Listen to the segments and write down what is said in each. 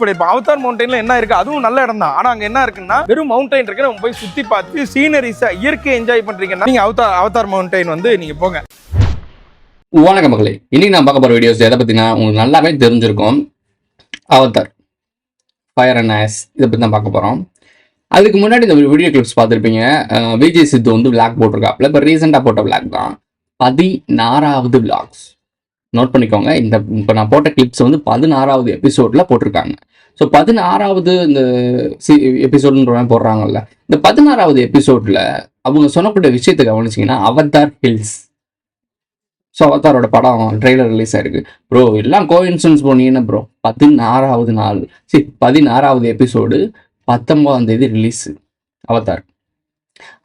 இப்படி அவதார் மவுண்டன்ல என்ன இருக்கு, அதுவும் நல்ல இடம் தான். ஆனா அங்க என்ன இருக்குன்னா வெறும் மவுண்டைன் இருக்கு, நம்ம போய் சுத்தி பார்த்து சீனரிஸா இயற்கை என்ஜாய் பண்றீங்கன்னா நீங்க அவதார் மவுண்டைன் வந்து நீங்க போங்க. வணக்கம் மக்களே, இன்னைக்கு நான் பார்க்க போற வீடியோஸ் எதை பத்தினா உங்களுக்கு நல்லாவே தெரிஞ்சிருக்கும். அவதார் ஃபயர் அண்ட் ஐஸ் இதை பத்தி தான் பார்க்க போறோம். அதுக்கு முன்னாடி இந்த வீடியோ கிளிப்ஸ் பார்த்துருப்பீங்க. விஜய் சித்து வந்து விளாக் போட்டிருக்காப்புல. இப்போ ரீசெண்டாக போட்ட விளாக் தான் 16வது விளாக்ஸ். நோட் பண்ணிக்கோங்க, இப்போ நான் போட்ட கிளிப்ஸ் வந்து 16வது எபிசோட்ல போட்டிருக்காங்க. ஸோ 16வது இந்த எபிசோடுன்ற போடுறாங்கல்ல, இந்த 16வது எபிசோட்ல அவங்க சொன்னக்கூடிய விஷயத்தை கவனிச்சிங்கன்னா அவதார் ஹில்ஸ். ஸோ அவதாரோட படம் ட்ரெய்லர் ரிலீஸ் ஆயிருக்கு. ப்ரோ எல்லாம் கோஇன்சிடன்ஸ் போனீங்கன்னா ப்ரோ 16வது நாள் 16வது எபிசோடு 19ஆம் தேதி ரிலீஸ். அவதார்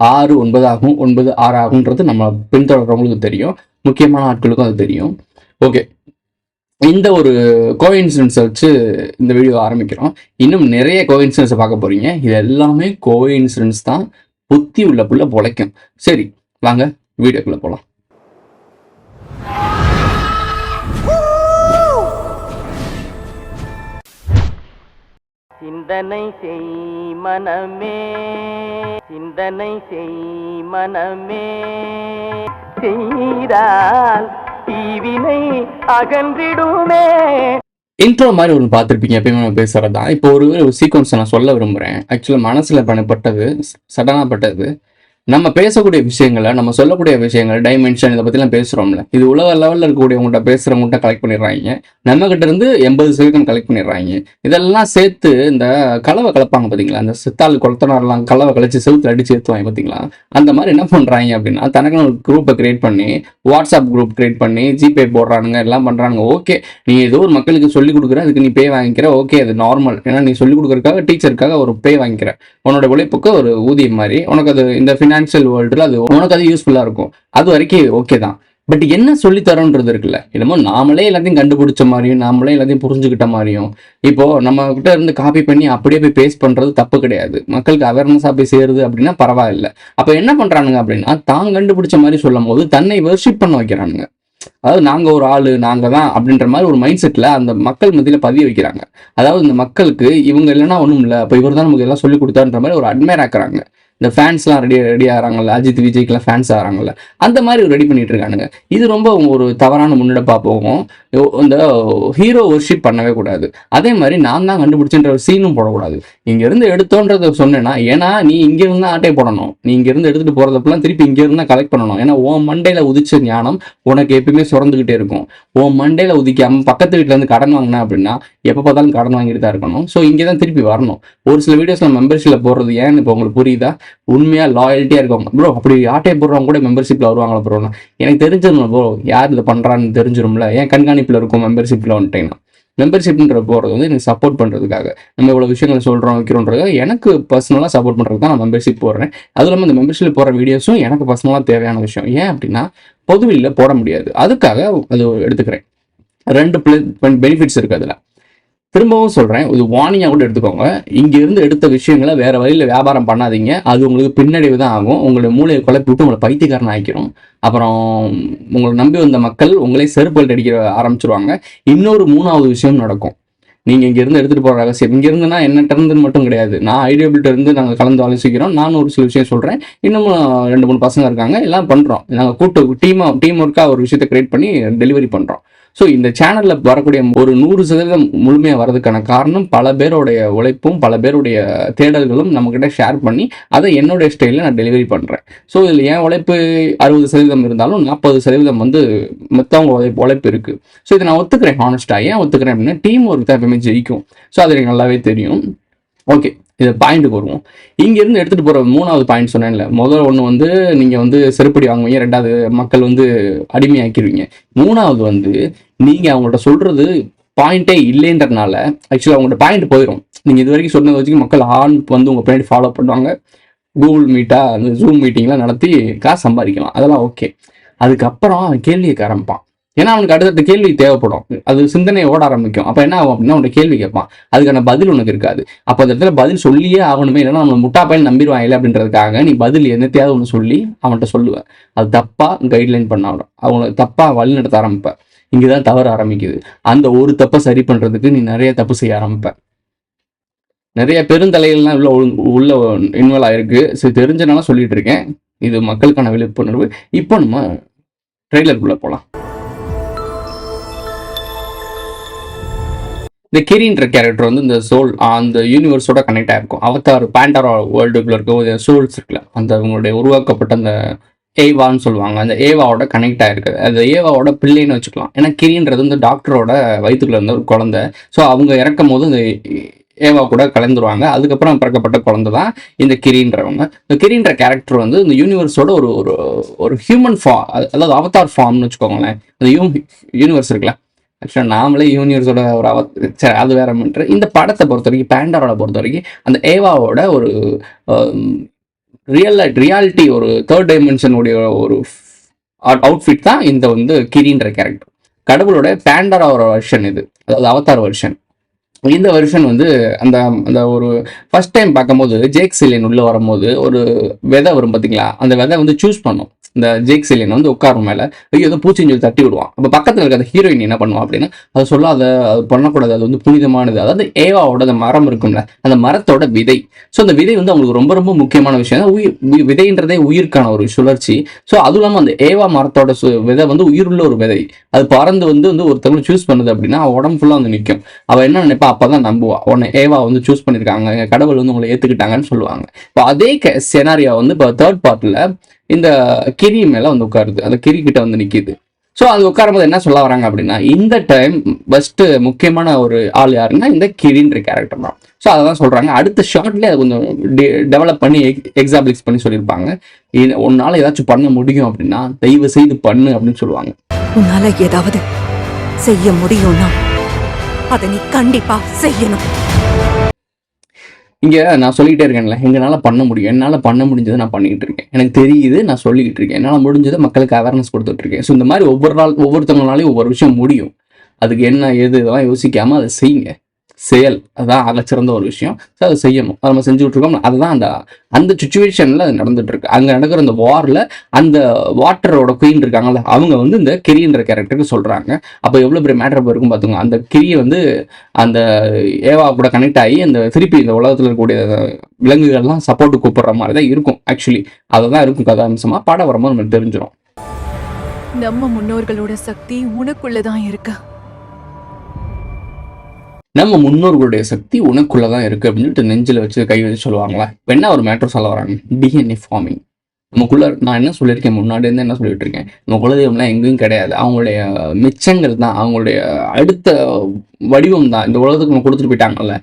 6/9 ஆகும், 9/6 ஆகுன்றது நம்ம பின்தொடர்றவங்களுக்கு தெரியும், முக்கியமான ஆட்களுக்கும் அது தெரியும். ஓகே, இந்த ஒரு கோஇன்சிடன்ஸை வச்சு இந்த வீடியோ ஆரம்பிக்கிறோம். இன்னும் நிறைய கோஇன்சிடன்ஸை பார்க்க போறீங்க. இது எல்லாமே கோஇன்சிடன்ஸ் தான், புத்தி உள்ள புள்ள பொழைக்கும். சரி வாங்க வீடியோக்குள்ள போகலாம். சிந்தனை செய் மனமே, சிந்தனை செய் மனமே, செய்தால் தீவினை அகன்றிடுமே. இன்ட்ரோ மாதிரி ஒன்று பார்த்துருப்பீங்க, எப்பயுமே நம்ம பேசுறது தான். இப்போ ஒரு சீக்வன்ஸை நான் சொல்ல விரும்புகிறேன். ஆக்சுவலாக மனசில் பண்ணப்பட்டது, சடனாக பட்டது. நம்ம பேசக்கூடிய விஷயங்களை, நம்ம சொல்லக்கூடிய விஷயங்கள், டைமென்ஷன் இதை பற்றிலாம் பேசுகிறோம்ல, இது உலக லெவலில் இருக்கக்கூடியவங்கள்ட்ட பேசுகிறவங்கள்ட்ட கலெக்ட் பண்ணிடுறாங்க. நம்மகிட்ட இருந்து 80% கலெக்ட் பண்ணிடுறாங்க. இதெல்லாம் சேர்த்து இந்த கலவை கலப்பாங்க பார்த்தீங்களா, அந்த சித்தாள் கொளத்தனாரெலாம் கலவை கழிச்சு செவுத்துல அடிச்சு ஏற்றுவாங்க பார்த்தீங்களா, அந்த மாதிரி என்ன பண்ணுறாங்க அப்படின்னா, தனக்குன்னு ஒரு குரூப்பை கிரியேட் பண்ணி, வாட்ஸ்அப் குரூப் கிரியேட் பண்ணி, ஜிபே போடுறானுங்க, எல்லாம் பண்ணுறானுங்க. ஓகே, நீ ஏதோ ஒரு மக்களுக்கு சொல்லிக் கொடுக்குற, அதுக்கு நீ பே வாங்கிக்கிற, ஓகே அது நார்மல். ஏன்னா நீ சொல்லிக் கொடுக்குறதுக்காக, டீச்சருக்காக ஒரு பே வாங்கிக்கிற, உன்னோட உழைப்புக்கு ஒரு ஊதியம் மாதிரி. உனக்கு அது இந்த ஃபினான்ஷியல் வேர்ல்டில் அது உனக்கு அது யூஸ்ஃபுல்லாக இருக்கும். அது வரைக்கும் ஓகே தான். பட் என்ன சொல்லித்தரோன்றது இருக்குல்ல, என்னமோ நாமளே எல்லாத்தையும் கண்டுபிடிச்ச மாதிரியும், நாமளே எல்லாத்தையும் புரிஞ்சுக்கிட்ட மாதிரியும். இப்போ நம்ம கிட்ட இருந்து காப்பி பண்ணி அப்படியே போய் பேஸ்ட் பண்றது தப்பு கிடையாது. மக்களுக்கு அவேர்னஸா போய் சேருது அப்படின்னா பரவாயில்ல. அப்ப என்ன பண்றானுங்க அப்படின்னா, தான் கண்டுபிடிச்ச மாதிரி சொல்லும் போது தன்னை வர்ஷிப் பண்ண வைக்கிறானுங்க. அதாவது நாங்க ஒரு ஆளு, நாங்க தான் அப்படின்ற மாதிரி ஒரு மைண்ட் செட்ல அந்த மக்கள் மத்தியில பதிய வைக்கிறாங்க. அதாவது இந்த மக்களுக்கு இவங்க இல்லைன்னா ஒண்ணும் இல்லை, இப்போ இவர் தான் நமக்கு எல்லாம் சொல்லி கொடுத்தாருன்ற மாதிரி ஒரு அட்மையர் ஆக்குறாங்க. இந்த ஃபேன்ஸ்லாம் ரெடி ஆகிறாங்கல்ல, அஜித் விஜய்க்குலாம் ஃபேன்ஸ் ஆகிறாங்கல்ல, அந்த மாதிரி ரெடி பண்ணிட்டு இருக்கானுங்க. இது ரொம்ப ஒரு தவறான முன்னெடுப்பா போகும். இந்த ஹீரோ வர்ஷிப் பண்ணவே கூடாது. அதே மாதிரி நான் தான் கண்டுபிடிச்சுன்ற ஒரு சீனும் போடக்கூடாது. இங்கேருந்து எடுத்தோன்றதை சொன்னேன்னா, ஏன்னா நீ இங்கேருந்து ஆட்டை போடணும், நீ இங்கேருந்து எடுத்துகிட்டு போகிறதப்பெல்லாம் திருப்பி இங்கேருந்து கலெக்ட் பண்ணணும். ஏன்னா உன் மண்டையில் உதிச்ச ஞானம் உனக்கு எப்பயுமே சுரந்துக்கிட்டே இருக்கும். உன் மண்டையில் உதிக்காமல் பக்கத்து வீட்டிலேருந்து கடன் வாங்கினா அப்படின்னா எப்போ பார்த்தாலும் கடன் வாங்கிட்டு தான் இருக்கணும். ஸோ இங்கே தான் திருப்பி வரணும். ஒரு சில வீடியோஸில் மெம்பர்ஷிப்பில் போடுறது ஏன்னு இப்போ உங்களுக்கு புரியுதா? உண்மையாக லாயல்ட்டியாக இருக்கவங்க ப்ரோ, அப்படி ஆட்டையை போடுறவங்க கூட மெம்பர்ஷிப்பில் வருவாங்களா ப்ரோ? எனக்கு தெரிஞ்சிடணும் ப்ரோ, யார் இதை பண்ணுறான்னு தெரிஞ்சிடும்ல. ஏன் கண்காணிப்பில் இருக்கும் மெம்பர்ஷிப்பில் வந்துட்டேன்னா. மெம்பர்ஷிப்ன்ற போகிறது வந்து எனக்கு சப்போர்ட் பண்ணுறதுக்காக, நம்ம இவ்வளோ விஷயங்கள் சொல்கிறோம் வைக்கிறோன்றது எனக்கு பர்சனலாக சப்போர்ட் பண்ணுறது தான் நான் மெம்பர்ஷிப் போடுறேன். அதுவும் இல்லாமல் இந்த மெம்பர்ஷிப்பில் போகிற வீடியோஸும் எனக்கு பர்சனலாக தேவையான விஷயம். ஏன் அப்படின்னா பொதுவெளியில் போட முடியாது, அதுக்காக அது எடுத்துக்கிறேன். 2 பெனிஃபிட்ஸ் இருக்குது அதில். திரும்பவும் சொல்கிறேன், இது வார்னிங்காக கூட எடுத்துக்கோங்க. இங்கேருந்து எடுத்த விஷயங்களை வேறு வழியில் வியாபாரம் பண்ணாதீங்க. அது உங்களுக்கு பின்னடைவு தான் ஆகும். உங்களுடைய மூளையை குழப்பி விட்டு உங்களை பைத்தியக்காரன் ஆக்கிரும். அப்புறம் உங்களை நம்பி வந்த மக்கள் உங்களே செருப்பல் அடிக்க ஆரம்பிச்சிருவாங்க. இன்னொரு 3வது விஷயம் நடக்கும். நீங்கள் இங்கேருந்து எடுத்துகிட்டு போகிற ரகசியம் இங்கேருந்துனா என்னட்ட இருந்துன்னு மட்டும் கிடையாது. நான் ஐடியாபிள்கிட்ட இருந்து நாங்கள் கலந்து ஆலோசிக்கிறோம். நானும் ஒரு சில விஷயம் சொல்கிறேன். இன்னும் 2-3 பசங்க இருக்காங்க, எல்லாம் பண்ணுறோம். நாங்கள் டீம் ஒர்க்காக ஒரு விஷயத்தை கிரியேட் பண்ணி டெலிவரி பண்ணுறோம். ஸோ இந்த சேனலில் வரக்கூடிய ஒரு 100% முழுமையாக வர்றதுக்கான காரணம் பல பேருடைய உழைப்பும் பல பேருடைய தேடல்களும் நம்மக்கிட்ட ஷேர் பண்ணி அதை என்னுடைய ஸ்டைலில் நான் டெலிவரி பண்ணுறேன். ஸோ இதில் என் உழைப்பு 60% இருந்தாலும் 40% வந்து மற்றவங்க உழைப்பு இருக்குது. ஸோ இதை நான் ஒத்துக்கிறேன். ஹானஸ்ட்டாக ஏன் ஒத்துக்கிறேன் அப்படின்னா, டீம் ஒர்க் தான் எப்பவுமே ஜெயிக்கும். ஸோ அது எனக்கு நல்லாவே தெரியும். ஓகே, இது பாயிண்ட்டுக்கு வருவோம். இங்கேருந்து எடுத்துகிட்டு போகிற 3வது பாயிண்ட் சொன்னேன்ல. முதல் ஒன்று வந்து நீங்கள் வந்து செருப்படி வாங்குவீங்க, 2வது மக்கள் வந்து அடிமையாக்கிடுவீங்க, 3வது வந்து நீங்கள் அவங்கள்ட்ட சொல்கிறது பாயிண்ட்டே இல்லைன்றதுனால ஆக்சுவலாக அவங்கள்ட்ட பாயிண்ட் போயிடும். நீங்கள் இது வரைக்கும் சொன்னதை வச்சுக்க மக்கள் வந்து உங்கள் பாயிண்ட் ஃபாலோ பண்ணுவாங்க. கூகுள் மீட்டாக அந்த ஜூம் மீட்டிங்லாம் நடத்தி காசு சம்பாதிக்கலாம், அதெல்லாம் ஓகே. அதுக்கப்புறம் கேள்வி கேட்க ஆரம்பிப்பான். ஏன்னா அவனுக்கு அடுத்தடுத்த கேள்வி தேவைப்படும், அது சிந்தனையை ஓட ஆரம்பிக்கும். அப்போ என்ன ஆகும் அப்படின்னா, அவனுடைய கேள்வி கேட்பான், அதுக்கான பதில் உனக்கு இருக்காது. அப்போ அந்த இடத்துல பதில் சொல்லியே ஆகணுமே, இல்லைன்னா அவனை முட்டா பையன் நம்பிடுவாங்க அப்படின்றதுக்காக நீ பதில் என்னத்தையாவது ஒன்று சொல்லி அவன்கிட்ட சொல்லுவேன். அது தப்பாக கைட்லைன் பண்ண அவனை தப்பாக வழி நடத்த ஆரம்பிப்பேன். இங்கே தான் தவறு ஆரம்பிக்குது. அந்த ஒரு தப்பை சரி பண்ணுறதுக்கு நீ நிறைய தப்பு செய்ய ஆரம்பிப்ப. நிறைய பெருந்தலைகள்லாம் உள்ள இன்வால்வ் ஆயிருக்கு. சரி, தெரிஞ்சனால சொல்லிட்டு இருக்கேன். இது மக்களுக்கான விழிப்புணர்வு. இப்போ நம்ம ட்ரெய்லருக்குள்ள போலாம். இந்த கிரின்ற கேரக்டர் வந்து இந்த சோல் அந்த யூனிவர்ஸோட கனெக்ட் ஆயிருக்கும். அவதார் பேண்டரா வேர்ல்டுக்குள்ள இருக்க சோல்ஸ் இருக்குல்ல, அந்த அவங்களுடைய உருவாக்கப்பட்ட அந்த ஏவான்னு சொல்லுவாங்க, அந்த ஏவாவோட கனெக்ட் ஆயிருக்கு. அந்த ஏவாவோட பிள்ளைன்னு வச்சுக்கலாம். ஏன்னா கிரின்றது வந்து டாக்டரோட வயிற்றுக்குள்ள இருந்த ஒரு குழந்தை. ஸோ அவங்க இறக்கும் போது இந்த ஏவா கூட கலந்துருவாங்க. அதுக்கப்புறம் பிறக்கப்பட்ட குழந்தை தான் இந்த கிரின்றவங்க. இந்த கிரின்ற கேரக்டர் வந்து இந்த யூனிவர்ஸோட ஒரு ஒரு ஹியூமன் ஃபார்ம், அதாவது அவதார் ஃபார்ம்னு வச்சுக்கோங்களேன். அந்த யூனிவர்ஸ் இருக்குல்ல, ஆக்சுவலாக நாமளே யூனிவர்ஸோட ஒரு சரி, அது வேற மீட்டர். இந்த படத்தை பொறுத்த வரைக்கும், பேண்டரோட பொறுத்த வரைக்கும், அந்த ஏவாவோட ஒரு ரியாலிட்டி, ஒரு தேர்ட் டைமென்ஷனுடைய ஒரு அவுட்ஃபிட் தான் இந்த வந்து கிரின்ற கேரக்டர். கடவுளோட பேண்டரோட வெர்ஷன் இது, அதாவது அவதார் வெர்ஷன். இந்த வெர்ஷன் வந்து அந்த அந்த ஒரு ஃபர்ஸ்ட் டைம் பார்க்கும்போது ஜேக் சிலியன் உள்ள வரும்போது ஒரு விதை வரும் பார்த்தீங்களா, அந்த விதை வந்து சூஸ் பண்ணும். இந்த ஜேக் சிலியன் வந்து உட்காரும் மேலே ஏதோ பூச்சின்னு சொல்லி தட்டி விடுவான். அப்போ பக்கத்தில் இருக்க அந்த ஹீரோயின் என்ன பண்ணுவான் அப்படின்னா, அதை சொல்லாத, அது பண்ணக்கூடாது, அது வந்து புனிதமானது. அதாவது ஏவாவோட அந்த மரம் இருக்கும்ல, அந்த மரத்தோட விதை. ஸோ அந்த விதை வந்து அவங்களுக்கு ரொம்ப ரொம்ப முக்கியமான விஷயம் தான். விதைன்றதே உயிருக்கான ஒரு சுழற்சி. ஸோ அதுவும் இல்லாமல் அந்த ஏவா மரத்தோட விதை வந்து உயிருள்ள ஒரு விதை. அது பறந்து வந்து ஒருத்தவங்க சூஸ் பண்ணுது அப்படின்னா அவன் உடம்பு ஃபுல்லாக வந்து நிற்கும். அவள் என்ன நினைப்பா, அப்பதான் நம்புவா, உன்னை ஏவா வந்து சூஸ் பண்ணியிருக்காங்க, கடவுள் வந்து உங்களை ஏற்றுக்கிட்டாங்கன்னு சொல்லுவாங்க. இப்போ அதே செனாரியா வந்து இப்போ தேர்ட் பார்ட்டில் இந்த கிரி மேல வந்து உட்காருது, அந்த கிரி கிட்ட வந்து நிக்குது. ஸோ அது உட்காரும் போது என்ன சொல்ல வராங்க அப்படின்னா, இந்த டைம் ஃபர்ஸ்ட் முக்கியமான ஒரு ஆள் யாருன்னா இந்த கிரின்ற கேரக்டர் தான். ஸோ அதான் சொல்றாங்க. அடுத்த ஷார்ட்லேயே அது கொஞ்சம் டெவலப் பண்ணி எக்ஸாம்பிள்ஸ் பண்ணி சொல்லியிருப்பாங்க. உன்னால ஏதாச்சும் பண்ண முடியும் அப்படின்னா தயவு செய்து பண்ணு அப்படின்னு சொல்லுவாங்க. உன்னால ஏதாவது செய்ய முடியும்னா அதை நீ கண்டிப்பா செய்யணும். இங்கே நான் சொல்லிகிட்டே இருக்கேன்ல, எங்களால் பண்ண முடியும், என்னால் பண்ண முடிஞ்சதை நான் பண்ணிக்கிட்டு இருக்கேன், எனக்கு தெரியுது, நான் சொல்லிக்கிட்டு இருக்கேன், என்னால் முடிஞ்சதை மக்களுக்கு அவேர்னஸ் கொடுத்துட்ருக்கேன். ஸோ இந்த மாதிரி ஒவ்வொருத்தவங்களாலையும் ஒவ்வொரு விஷயம் முடியும். அதுக்கு என்ன ஏது இதெல்லாம் யோசிக்காமல் அதை செய்யுங்க. செயல் அதுதான் அகச்சிறந்த ஒரு விஷயம். ஸோ அதை செய்யணும். அதை நம்ம செஞ்சுக்கிட்டு இருக்கோம். அதுதான் அந்த சுச்சுவேஷனில் அது நடந்துட்டு இருக்கு. அங்கே நடக்கிற அந்த வாரில் அந்த வாட்டரோட குயின் இருக்காங்கல்ல, அவங்க வந்து இந்த கிரின்ற கேரக்டருக்கு சொல்கிறாங்க. அப்போ எவ்வளோ பெரிய மேட்டர் போயிருக்கும் பார்த்துங்க. அந்த கிரியை வந்து அந்த ஏவா கூட கனெக்ட் ஆகி அந்த திருப்பி இந்த உலகத்தில் இருக்கக்கூடிய விலங்குகள்லாம் சப்போர்ட்டு கூப்பிடுற மாதிரி தான் இருக்கும். ஆக்சுவலி அதை தான் இருக்கும் கதாம்சமாக. பாட வரும்போது நமக்கு தெரிஞ்சிடும். நம்ம முன்னோர்களோட சக்தி உனக்குள்ளதான் இருக்கு. நம்ம முன்னோர்களுடைய சக்தி உனக்குள்ளதான் இருக்கு அப்படின்னு சொல்லிட்டு நெஞ்சில் வச்சு கை வச்சு சொல்லுவாங்களா. இப்போ என்ன ஒரு மேட்டர் சொல்ல வராங்க, டிஎன்ஏ ஃபார்மிங். நமக்குள்ள நான் என்ன சொல்லியிருக்கேன், முன்னாடி இருந்து என்ன சொல்லிட்டு இருக்கேன், நம்ம குலதெய்வம்லாம் எங்கேயும் கிடையாது. அவங்களுடைய மிச்சங்கள் தான், அவங்களுடைய அடுத்த வடிவம் தான். இந்த உலகத்துக்கு நம்ம கொடுத்துட்டு போயிட்டாங்கல்ல,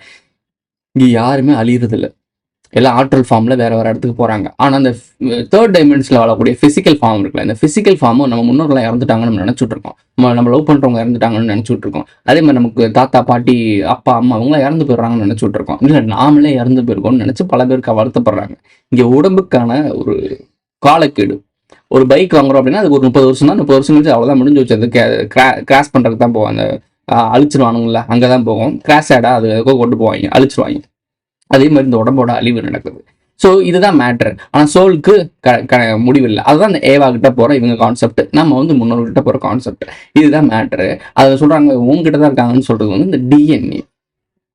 இங்கே யாருமே அழியறது இல்லை. எல்லாம் ஆர்ட்ரல் ஃபார்மில் வேறு இடத்துக்கு போகிறாங்க. ஆனால் அந்த தேர்ட் டைமென்ஷனில் வாழக்கூடிய ஃபிசிக்கல் ஃபார்ம் இருக்குல்ல, இந்த ஃபிசிக்கல் ஃபார்மும் நம்ம முன்னோர்களாக இறந்துட்டாங்கன்னு நம்ம நினச்சிட்டு இருக்கோம். நம்ம லவ் பண்ணுறவங்க இறந்துட்டாங்கன்னு நினச்சிட்டு இருக்கோம். அதே மாதிரி நமக்கு தாத்தா பாட்டி அப்பா அம்மா அவங்களாம் இறந்து போயிடுறாங்கன்னு நினச்சிட்டு இருக்கோம். இல்லை நாமளே இறந்து போயிருக்கோம்னு நினச்சி பல பேருக்கு வருத்தப்படுறாங்க. இங்கே உடம்புக்கான ஒரு காலக்கேடு. ஒரு பைக் வாங்குறோம் அப்படின்னா அதுக்கு ஒரு 30 வருஷம் தான். 30 வருஷம் கழிச்சு அவ்வளோதான், முடிஞ்சு வச்சு. அது கிராஷ் பண்ணுறதுக்கு தான் போவோம். அந்த அழிச்சிருவானுங்கள அங்கே தான் போவோம். கிராஷ் ஆடா அது எதுக்கோ கொண்டு போவாங்க, அழிச்சிருவாங்க. அதே மாதிரி இந்த உடம்போட அழிவு நடக்குது. ஸோ இதுதான் மேட்ரு. ஆனால் சோலுக்கு முடிவில்லை. அதுதான் இந்த ஏவா கிட்ட போகிற இவங்க கான்செப்ட், நம்ம வந்து முன்னோர்கிட்ட போகிற கான்செப்ட். இதுதான் மேட்ரு. அதை சொல்கிறாங்க உங்ககிட்ட தான் இருக்காங்கன்னு சொல்கிறது வந்து இந்த டிஎன்ஏ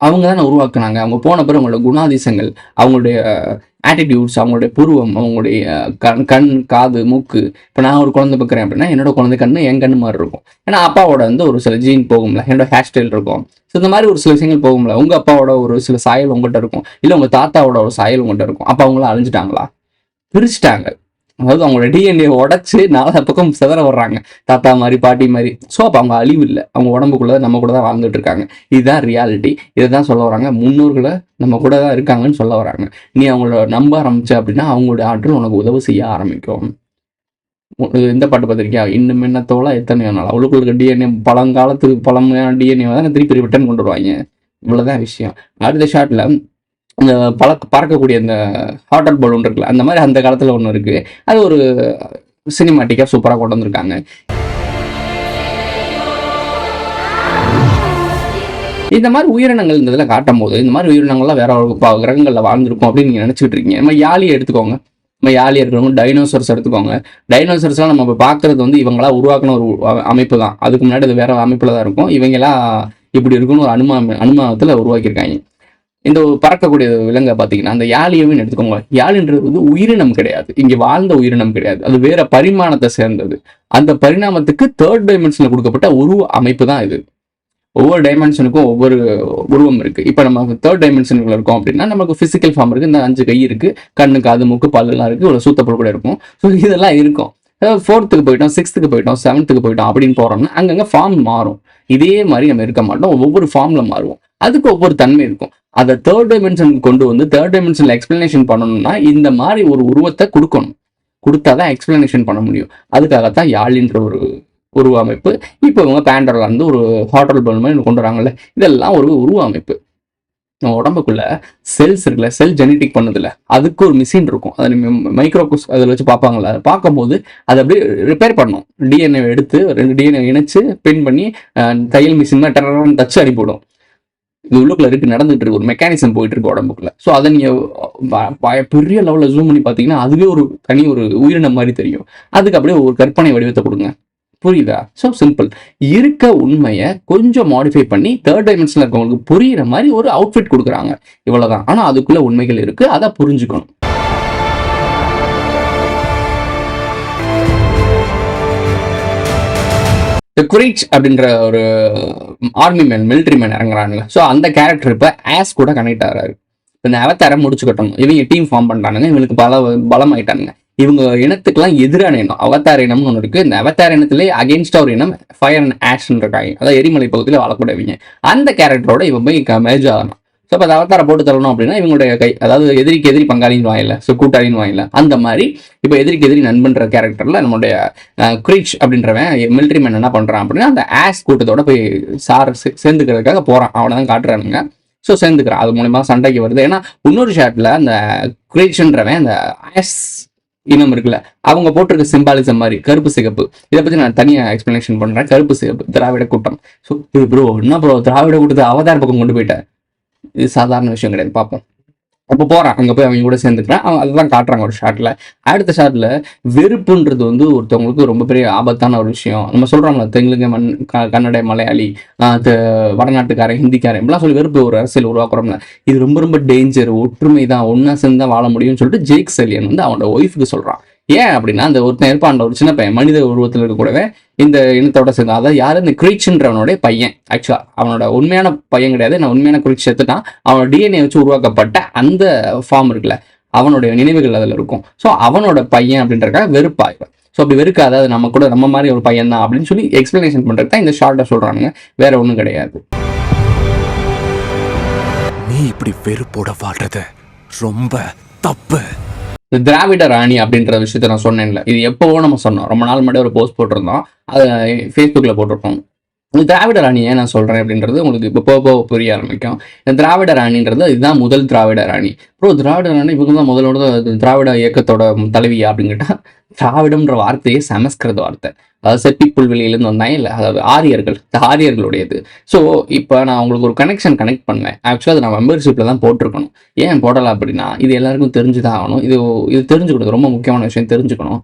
அவங்க தானே உருவாக்குனாங்க. அவங்க போன பிறகு அவங்களோட குணாதிசங்கள், அவங்களுடைய ஆட்டிடியூட்ஸ், அவங்களுடைய புருவம், அவங்களுடைய கண் காது மூக்கு. இப்போ நான் ஒரு குழந்தை பார்க்குறேன் அப்படின்னா என்னோட குழந்தை கண்ணு என் கண்ணு மாதிரி இருக்கும். ஏன்னா அப்பாவோட வந்து ஒரு சில ஜீன் போகும்ல, என்னோட ஹேர் ஸ்டைல் இருக்கும். ஸோ இந்த மாதிரி ஒரு சில விஷயங்கள் போகும்ல. உங்கள் அப்பாவோட ஒரு சில சாயல் உங்கள்கிட்ட இருக்கும், இல்லை உங்கள் தாத்தாவோட ஒரு சாயல் உங்கள்கிட்ட இருக்கும். அப்போ அவங்களாம் அழிஞ்சிட்டாங்களா? பிரிச்சுட்டாங்க. அதாவது அவங்களோட டிஎன்ஏ உடச்சி 4 பக்கம் செதற வர்றாங்க, தாத்தா மாதிரி பாட்டி மாதிரி. ஸோ அப்போ அவங்க அழிவு இல்லை, அவங்க உடம்புக்குள்ள நம்ம கூட தான் வாழ்ந்துட்டு இருக்காங்க. இதுதான் ரியாலிட்டி. இதை தான் சொல்ல வராங்க. முன்னோர்களை நம்ம கூட தான் இருக்காங்கன்னு சொல்ல வராங்க. நீ அவங்கள நம்ப ஆரம்பிச்ச அப்படின்னா அவங்களுடைய ஆற்றல் உனக்கு உதவி செய்ய ஆரம்பிக்கும். இந்த பாட்டு பார்த்துருக்கியா, இன்னும் என்ன தோலா எத்தனையோ நாள், அவளுக்குள்ள இருக்க டிஎன்ஏ பழங்காலத்துக்கு பழமையான டிஎன்ஏ தான் திருப்பி ரிட்டர்ன் கொண்டு வருவாங்க. இவ்வளோதான் விஷயம். அடுத்த ஷார்ட்ல இந்த பறக்கக்கூடிய இந்த ஹாட் பலூன் இருக்குல்ல, அந்த மாதிரி அந்த காலத்தில் ஒன்று இருக்குது. அது ஒரு சினிமாட்டிக்காக சூப்பராக கொண்டு வந்திருக்காங்க. இந்த மாதிரி உயிரினங்கள் இந்த இதில் காட்டும் போது இந்த மாதிரி உயிரினங்கள்லாம் வேற கிரகங்களில் வாழ்ந்துருக்கும் அப்படின்னு நீங்கள் நினச்சிக்கிட்டு இருக்கீங்க. நம்ம யாழியை எடுத்துக்கோங்க, நம்ம யாழியை இருக்கிறவங்க டைனோசர்ஸ் எடுத்துக்கோங்க. டைனோசர்ஸ்லாம் நம்ம இப்போ பார்க்குறது வந்து இவங்களா உருவாக்கின ஒரு அமைப்பு தான். அதுக்கு முன்னாடி அது வேற அமைப்பில் தான் இருக்கும். இவங்கெல்லாம் இப்படி இருக்குன்னு ஒரு அனுமானத்தில் உருவாக்கியிருக்காங்க. இந்த பறக்கக்கூடிய விலங்கை பார்த்தீங்கன்னா அந்த யாழியவே எடுத்துக்கோங்க. யாழின்றது வந்து உயிரினம் கிடையாது, இங்கே வாழ்ந்த உயிரினம் கிடையாது, அது வேற பரிமாணத்தை சேர்ந்தது. அந்த பரிணாமத்துக்கு 3rd டைமென்ஷன்ல கொடுக்கப்பட்ட உருவ அமைப்பு தான் இது. ஒவ்வொரு டைமென்ஷனுக்கும் ஒவ்வொரு உருவம் இருக்கு. இப்போ நம்ம 3rd டைமென்ஷனுக்குள்ள இருக்கோம் அப்படின்னா நமக்கு பிசிக்கல் ஃபார்ம் இருக்கு, இந்த 5 கை இருக்கு, கண்ணு காது மூக்கு பல்லெல்லாம் இருக்கு, ஒரு சூத்தப்பல் கூட இருக்கும். ஸோ இதெல்லாம் இருக்கும். 4th போயிட்டோம், 6th போயிட்டோம், 7th போயிட்டோம் அப்படின்னு போறோம்னா அங்கங்க ஃபார்ம் மாறும். இதே மாதிரி நம்ம இருக்க மாட்டோம், ஒவ்வொரு ஃபார்ம்ல மாறுவோம். அதுக்கு ஒவ்வொரு தன்மை இருக்கும். அதை 3rd டைமென்ஷனுக்கு கொண்டு வந்து 3rd டைமென்ஷன்ல எக்ஸ்பிளனேஷன் பண்ணணும்னா இந்த மாதிரி ஒரு உருவத்தை கொடுக்கணும், கொடுத்தாதான் எக்ஸ்பிளனேஷன் பண்ண முடியும். அதுக்காகத்தான் யாழின்ற ஒரு உருவ அமைப்பு. இப்போ இவங்க பேண்டர்ல இருந்து ஒரு ஹோட்டல் பல் மாதிரி கொண்டு வராங்கல்ல, இதெல்லாம் ஒரு உருவ அமைப்பு. நம்ம உடம்புக்குள்ள செல்ஸ் இருக்குல்ல, செல் ஜெனட்டிக் பண்ணுதுல, அதுக்கு ஒரு மிஷின் இருக்கும். அதை மைக்ரோகோஸ் அதில் வச்சு பார்ப்பாங்களா, அதை பார்க்கும்போது அதை அப்படியே ரிப்பேர் பண்ணும். டிஎன்ஏ எடுத்து 2 டிஎன்ஏ இணைச்சு பின் பண்ணி தையல் மிஷின் மாதிரி டெரன்னு தச்சு அனுப்பிவிடும். இது உள்ளுக்குள்ள இருக்கு, நடந்துட்டு இருக்கு, ஒரு மெக்கானிசம் போயிட்டு இருக்கு உடம்புக்குள்ள. ஸோ அதை நீங்க பெரிய லெவலில் ஜூம் பண்ணி பார்த்தீங்கன்னா அதுவே ஒரு தனி ஒரு உயிரினம் மாதிரி தெரியும். அதுக்கு அப்படியே ஒரு கற்பனை வடிவத்தை கொடுங்க. புரியுதா? So simple. இருக்க உண்மையை கொஞ்சம் மாடிஃபை பண்ணி 3rd டைமென்ஷன்ல இருக்கவங்களுக்கு புரியுற மாதிரி ஒரு அவுட்ஃபிட் கொடுக்குறாங்க, இவ்வளவுதான். ஆனா அதுக்குள்ள உண்மைகள் இருக்கு, அதை புரிஞ்சுக்கணும். குரேஜ் அப்படின்ற ஒரு ஆர்மி மேன், மிலிட்ரி மேன் இறங்குறாங்க. ஸோ அந்த கேரக்டர் இப்ப ஆஸ் கூட கனெக்ட் ஆகிறாரு. இந்த அவதாரம் முடிச்சு கட்டணும், இவங்க டீம் ஃபார்ம் பண்றானுங்க, இவங்களுக்கு பலம் ஆயிட்டானுங்க. இவங்க இனத்துக்கெல்லாம் எதிரான இனம் அவதார இனம்னு ஒன்று இருக்கு. இந்த அவதார இனத்திலே அகேன்ஸ்ட் ஒரு இனம் ஃபயர் அண்ட் ஆஷன் இருக்காங்க, அதாவது எரிமலை பகுதியில் வாழக்கூடியவங்க. அந்த கேரக்டரோட இவன் போய் மேஜ் ஆகணும். ஸோ இப்போ அவதார போட்டு தரணும் அப்படின்னா இவங்களுடைய கை, அதாவது எதிரிக்கு எதிரி பங்காளின்னு வாயில, ஸோ கூட்டாளின்னு வாயில, அந்த மாதிரி இப்போ எதிரிக்கு எதிரி நண்பன்ற கேரக்டர்ல நம்மளுடைய குரீச் அப்படின்றவன் மிலிட்ரி மேன் என்ன பண்றான் அப்படின்னா அந்த ஆஷ் கூட்டத்தோட போய் சேர்ந்துக்கிறதுக்காக போறான். அவனை தான் காட்டுறானுங்க. ஸோ சேர்ந்துக்கிறான். அது மூலமா சண்டைக்கு வருது. ஏன்னா இன்னொரு ஷாட்ல அந்த குரீச்ன்றவன் அந்த ஆஷ் இனம் இருக்குல்ல, அவங்க போட்டிருக்க சிம்பாலிசம் மாதிரி கருப்பு சிகப்பு, இதை பத்தி நான் தனியா எக்ஸ்பிளனேஷன் பண்றேன். கருப்பு சிகப்பு திராவிட கூட்டம். ஸோ இது ப்ரோ என்ன ப்ரோ திராவிட கூட்டத்தை அவதார பக்கம் கொண்டு போயிட்டேன், இது சாதாரண விஷயம் கிடையாது. பார்ப்போம். அப்போ போறான், அங்க போய் அவங்க கூட சேர்ந்துக்கிறான். அவங்க அதுதான் காட்டுறாங்க ஒரு ஷாட்ல. அடுத்த ஷாட்ல வெறுப்புன்றது வந்து ஒருத்தவங்களுக்கு ரொம்ப பெரிய ஆபத்தான ஒரு விஷயம். நம்ம சொல்றோம்ல, தெலுங்கு கன்னட மலையாளி, வடநாட்டுக்காரன், ஹிந்திக்காரன் இப்படிலாம் சொல்லி வெறுப்பு ஒரு அரசியல் உருவாக்குறோம்ல, இது ரொம்ப ரொம்ப டேஞ்சர். ஒற்றுமை தான், ஒன்னா சேர்ந்து தான் வாழ முடியும்னு சொல்லிட்டு ஜேக் செலியன் வந்து அவனோட ஒய்ஃபுக்கு சொல்றான். ஏன் அப்படின்னா அந்த ஒருத்தன் இருப்பான், ஒரு சின்ன பையன், மனித உருவத்தில் இருக்க கூடவே இந்த இனத்தோட சேர்ந்து, அதாவது யாரு, இந்த கிரீச்ன்றவனுடைய பையன். ஆக்சுவலா அவனோட உண்மையான பையன் கிடையாது, நான் உண்மையான கிரீச் சேர்த்துட்டான். அவனோட டிஎன்ஏ வச்சு உருவாக்கப்பட்ட அந்த ஃபார்ம் இருக்குல்ல, அவனுடைய நினைவுகள் அதில் இருக்கும். ஸோ அவனோட பையன் அப்படின்றக்காக வெறுப்பாயிடும். ஸோ அப்படி வெறுக்க, அதாவது நம்ம கூட நம்ம மாதிரி ஒரு பையன் தான் அப்படின்னு சொல்லி எக்ஸ்பிளனேஷன் பண்றது தான் இந்த ஷார்ட்டை சொல்றானுங்க, வேற ஒன்றும் கிடையாது. நீ இப்படி வெறுப்போட வாழ்றது ரொம்ப தப்பு. இந்த திராவிட ராணி அப்படின்ற விஷயத்த நான் சொன்னேன்ல, இது எப்போவோ நம்ம சொன்னோம், ரொம்ப நாள் முன்னாடி ஒரு போஸ்ட் போட்டிருந்தோம், அதை ஃபேஸ்புக்கில் போட்டிருக்கோம். இந்த திராவிட ராணியை நான் சொல்கிறேன் அப்படின்றது உங்களுக்கு இப்போ போக புரிய ஆரம்பிக்கும். இந்த திராவிட ராணின்றது இதுதான் முதல் திராவிட ராணி. ப்ரோ திராவிட ராணி இவங்க தான் முதலோட திராவிட இயக்கத்தோட தலைவியா அப்படின்னு கேட்டால், திராவிடம்ன்ற வார்த்தையே சமஸ்கிருத வார்த்தை. அதாவது செப்பி புல்வெளியிலேருந்து வந்தாங்க இல்லை, அதாவது ஆரியர்களுடையது. ஸோ இப்போ நான் உங்களுக்கு ஒரு கனெக்ட் பண்ணேன். ஆக்சுவலாக அது நான் மெம்பர்ஷிப்பில் தான் போட்டிருக்கணும். ஏன் போடலாம் அப்படின்னா, இது எல்லாருக்கும் தெரிஞ்சு தான் ஆகணும். இது தெரிஞ்சுக்கணும், ரொம்ப முக்கியமான விஷயம் தெரிஞ்சுக்கணும்.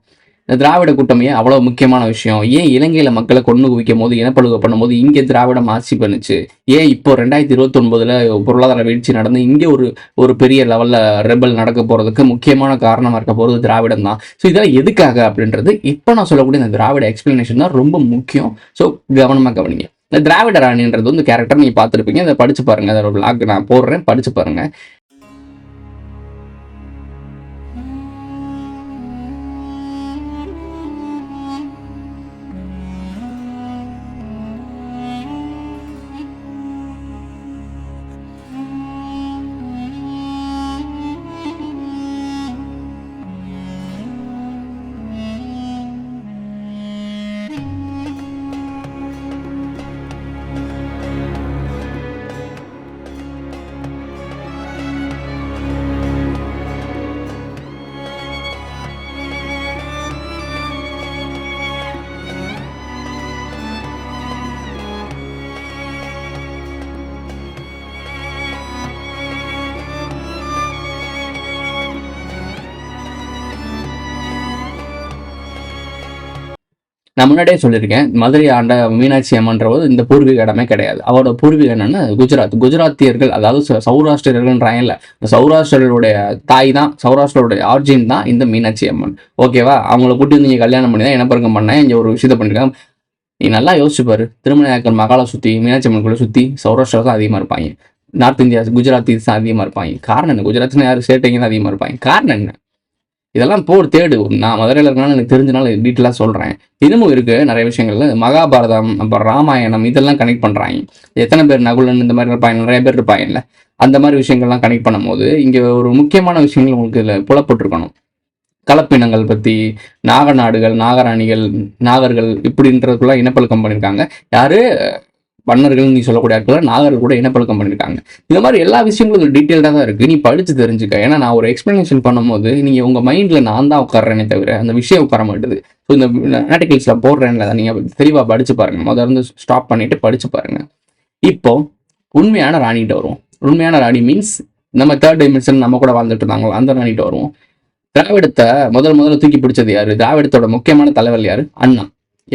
இந்த திராவிட கூட்டமே அவ்வளோ முக்கியமான விஷயம். ஏன் இலங்கையில மக்களை கொண்டு குவிக்கும் போது, இனப்படுகொலை பண்ணும்போது இங்கே திராவிடம் ஆட்சி பண்ணுச்சு? ஏன் இப்போ 2029 பொருளாதார வீழ்ச்சி நடந்து இங்கே ஒரு பெரிய லெவல்ல ரெபல் நடக்க போறதுக்கு முக்கியமான காரணமா இருக்க போறது திராவிடம் தான். ஸோ இதெல்லாம் எதுக்காக அப்படின்றது இப்போ நான் சொல்லக்கூடிய இந்த திராவிட எக்ஸ்பிளனேஷன் தான் ரொம்ப முக்கியம். ஸோ கவனமா கவனிங்க. இந்த திராவிட ராணின்றது வந்து கேரக்டர் நீங்க பார்த்துருப்பீங்க, அதை படிச்சு பாருங்க. அதோட பிளாக் நான் போடுறேன், படிச்சு பாருங்க. நான் முன்னாடியே சொல்லியிருக்கேன், மதுரை ஆண்ட மீனாட்சி அம்மன்றவர் இந்த பூர்வீக இடமே கிடையாது. அவரோட பூர்வீகம் என்னன்னா குஜராத்தியர்கள், அதாவது சௌராஷ்டிரர்கள்ன்றாங்கல்ல, சௌராஷ்டிரர்களுடைய தாய் தான், சௌராஷ்டிரோடைய ஆர்ஜின் தான் இந்த மீனாட்சி அம்மன். ஓகேவா? அவங்கள கூட்டி வந்து நீங்க கல்யாணம் பண்ணி தான் இனப்பெருக்கம் பண்ணேன், இங்க ஒரு விஷயத்த பண்ணிருக்காங்க. நீ நல்லா யோசிச்சு பாரு, திருமண மகாலை சுத்தி மீனாட்சி அம்மன் கூட சுத்தி சௌராஷ்டிரா தான் அதிகமா இருப்பாங்க, நார்த் இந்தியா குஜராத்திஸ் தான் அதிகமா இருப்பாங்க. காரணம் என்ன? குஜராத்னா யாரு, சேட்டைங்க தான் அதிகமா இருப்பாங்க. காரணம் என்ன? இதெல்லாம் தேடு. நான் மதுரையில் இருக்கனால எனக்கு தெரிஞ்சனால டீட்டெயிலாக சொல்கிறேன். இன்னமும் இருக்குது நிறைய விஷயங்கள்ல. மகாபாரதம், அப்புறம் ராமாயணம், இதெல்லாம் கனெக்ட் பண்ணுறாங்க. எத்தனை பேர் நகுலன் இந்த மாதிரி இருப்பாங்க, நிறைய பேர் இருப்பாங்கல்ல, அந்த மாதிரி விஷயங்கள்லாம் கனெக்ட் பண்ணும்போது இங்கே ஒரு முக்கியமான விஷயங்கள் உங்களுக்கு இதில் புலப்பட்டுருக்கணும். கலப்பினங்கள் பற்றி, நாகநாடுகள், நாகராணிகள், நாகர்கள் இப்படின்றதுக்குள்ள இனப்பழக்கம் பண்ணியிருக்காங்க. யாரு? மன்னர்கள் நீ சொல்லக்கூடிய ஆட்கள் நாகர்கள் கூட இனப்பழக்கம் பண்ணியிருக்காங்க. இந்த மாதிரி எல்லா விஷயங்களும் டீட்டெயில்டாக தான் இருக்குது, நீ படித்து தெரிஞ்சுக்க. ஏன்னா நான் ஒரு எக்ஸ்பிளனேஷன் பண்ணும்போது நீங்கள் உங்கள் மைண்டில் நான் தான் உட்கார்றேனே தவிர அந்த விஷயம் உட்கார மாட்டுது. ஸோ இந்த ஆர்டிகல்ஸில் போடுறேன்ல, நீங்கள் தெளிவாக படித்து பாருங்கள். முதல்ல ஸ்டாப் பண்ணிவிட்டு படித்து பாருங்கள். இப்போ உண்மையான ராணிகிட்ட வருவோம். உண்மையான ராணி மீன்ஸ் நம்ம தேர்ட் டைமென்ஷன் நம்ம கூட வாழ்ந்துட்டு இருந்தாங்களோ அந்த ராணிகிட்ட வருவோம். திராவிடத்தை முதல்ல தூக்கி பிடிச்சது யாரு? திராவிடத்தோட முக்கியமான தலைவர் யாரு? அண்ணா.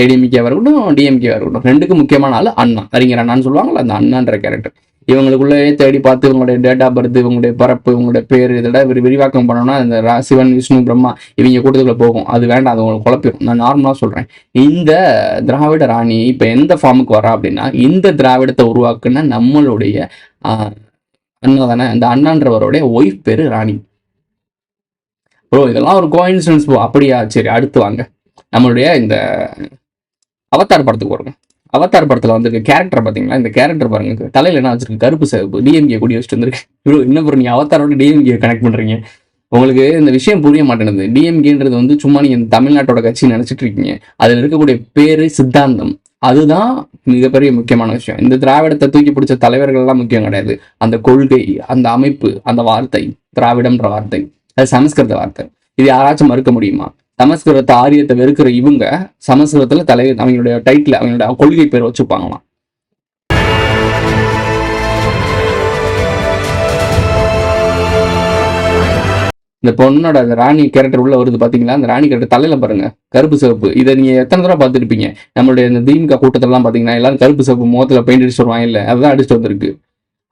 ஏடிஎம்கேவா இருக்கட்டும், டிஎம்கேவா இருக்கட்டும், ரெண்டுக்கும் முக்கியமான ஆள் அண்ணா, அறிஞர் அண்ணான்னு சொல்லுவாங்கல்ல, அந்த அண்ணான்ற கேரக்டர். இவங்களுக்குள்ளே தேடி பார்த்து இவங்களுடைய டேட் ஆஃப் பர்த், இவங்களுடைய பரப்பு, இவங்களுடைய பேர் இதோட விரிவாக்கம் பண்ணோம்னா இந்த சிவன், விஷ்ணு, பிரம்மா இவங்க கூட்டத்துக்குள்ள போகும். அது வேண்டாம், அது உங்களுக்கு குழப்பிடும். நான் நார்மலாக சொல்கிறேன். இந்த திராவிட ராணி இப்போ எந்த ஃபார்முக்கு வரா அப்படின்னா, இந்த திராவிடத்தை உருவாக்குன நம்மளுடைய அண்ணா தானே, அந்த அண்ணான்றவருடைய ஒய்ஃப் பேரு ராணி. ப்ரோ இதெல்லாம் ஒரு கோஇன்சிடன்ஸ் ப்ரோ. அப்படியா? சரி, அடுத்து வாங்க. நம்மளுடைய இந்த அவதார் படத்துக்கு வருங்க. அவதார் படத்தில் வந்து கேரக்டர் பார்த்தீங்களா? இந்த கேரக்டர் பாருங்க, தலையில் என்ன வச்சிருக்கு? கருப்பு சிவப்பு டிஎம்கே கூடி வச்சுட்டு வந்துருக்கு. இவ்வளோ என்ன ப்ரோ நீங்கள் அவதாரோட டிஎம்கே கனெக்ட் பண்ணுறீங்க? உங்களுக்கு இந்த விஷயம் புரிய மாட்டேங்குது. டிஎம்கேன்றது வந்து சும்மா நீங்கள் தமிழ்நாட்டோட கட்சி நினச்சிட்டு இருக்கீங்க. அதில் இருக்கக்கூடிய பேரு சித்தாந்தம், அதுதான் மிகப்பெரிய முக்கியமான விஷயம். இந்த திராவிடத்தை தூக்கி பிடிச்ச தலைவர்கள்லாம் முக்கியம் கிடையாது. அந்த கொள்கை, அந்த அமைப்பு, அந்த வார்த்தை, திராவிடம்ன்ற வார்த்தை, அது சமஸ்கிருத வார்த்தை. இது யாராச்சும் மறுக்க முடியுமா? சமஸ்கிருதத்தை, ஆரியத்தை வெறுக்கிற இவங்க சமஸ்கிருதத்துல தலைவர் அவங்களுடைய டைட்டில், அவங்களுடைய கொள்கை பேர் வச்சுப்பாங்களாம். இந்த பொண்ணோட அந்த ராணி கேரக்டர் உள்ள வருது பாத்தீங்களா? அந்த ராணி கேரக்டர் தலையில பாருங்க கருப்பு சிவப்பு. இதை நீங்க எத்தனை தடவை பார்த்துருப்பீங்க? நம்மளுடைய இந்த திமுக கூட்டத்திலாம் பாத்தீங்கன்னா எல்லாரும் கருப்பு சிவப்பு முகத்துல பெயிண்ட் அடிச்சு வருவாங்க இல்ல, அதுதான் அடிச்சுட்டு வந்திருக்கு.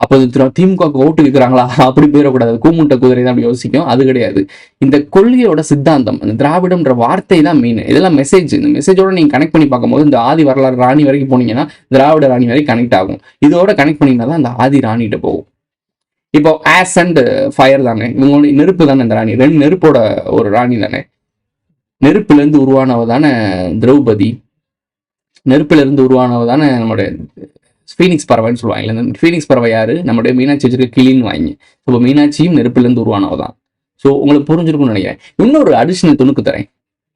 அப்போ திமுக ஓட்டு வைக்கிறாங்களா அப்படி போயிடக்கூடாது. கூமுட்ட குதிரை தான் அப்படி யோசிக்கும். அது கிடையாது. இந்த கொள்கையோட சித்தாந்தம், அந்த திராவிடம்ன்ற வார்த்தை தான் மெயின். இதெல்லாம் மெசேஜ். இந்த மெசேஜோட நீங்க கனெக்ட் பண்ணி பார்க்கும்போது இந்த ஆதி வரலாறு ராணி வரைக்கும் போனீங்கன்னா திராவிட ராணி வரைக்கும் கனெக்ட் ஆகும். இதோட கனெக்ட் பண்ணிங்கன்னா தான் அந்த ஆதி ராணிகிட்ட போகும். இப்போ ஆஸ் அண்ட் ஃபயர் தானே, இவங்களுடைய நெருப்பு தானே இந்த ராணி. ரெண்டு நெருப்போட ஒரு ராணி தானே. நெருப்புல இருந்து உருவானவ தானே திரௌபதி. நெருப்புல இருந்து உருவானவ தானே நம்மளுடைய ஃபீனிக்ஸ் பறவைன்னு சொல்லுவாங்க. இந்த ஃபீனிக்ஸ் பறவை யாரு? நம்மளுடைய மீனாட்சி வச்சிருக்க கிளின்னு வாங்கி. இப்போ மீனாட்சியும் நெருப்புலேருந்து உருவானவ தான். ஸோ உங்களுக்கு புரிஞ்சிருக்கும்னு நினைக்கிறேன். இன்னொரு அடிஷனல் துணுக்கு தரேன்.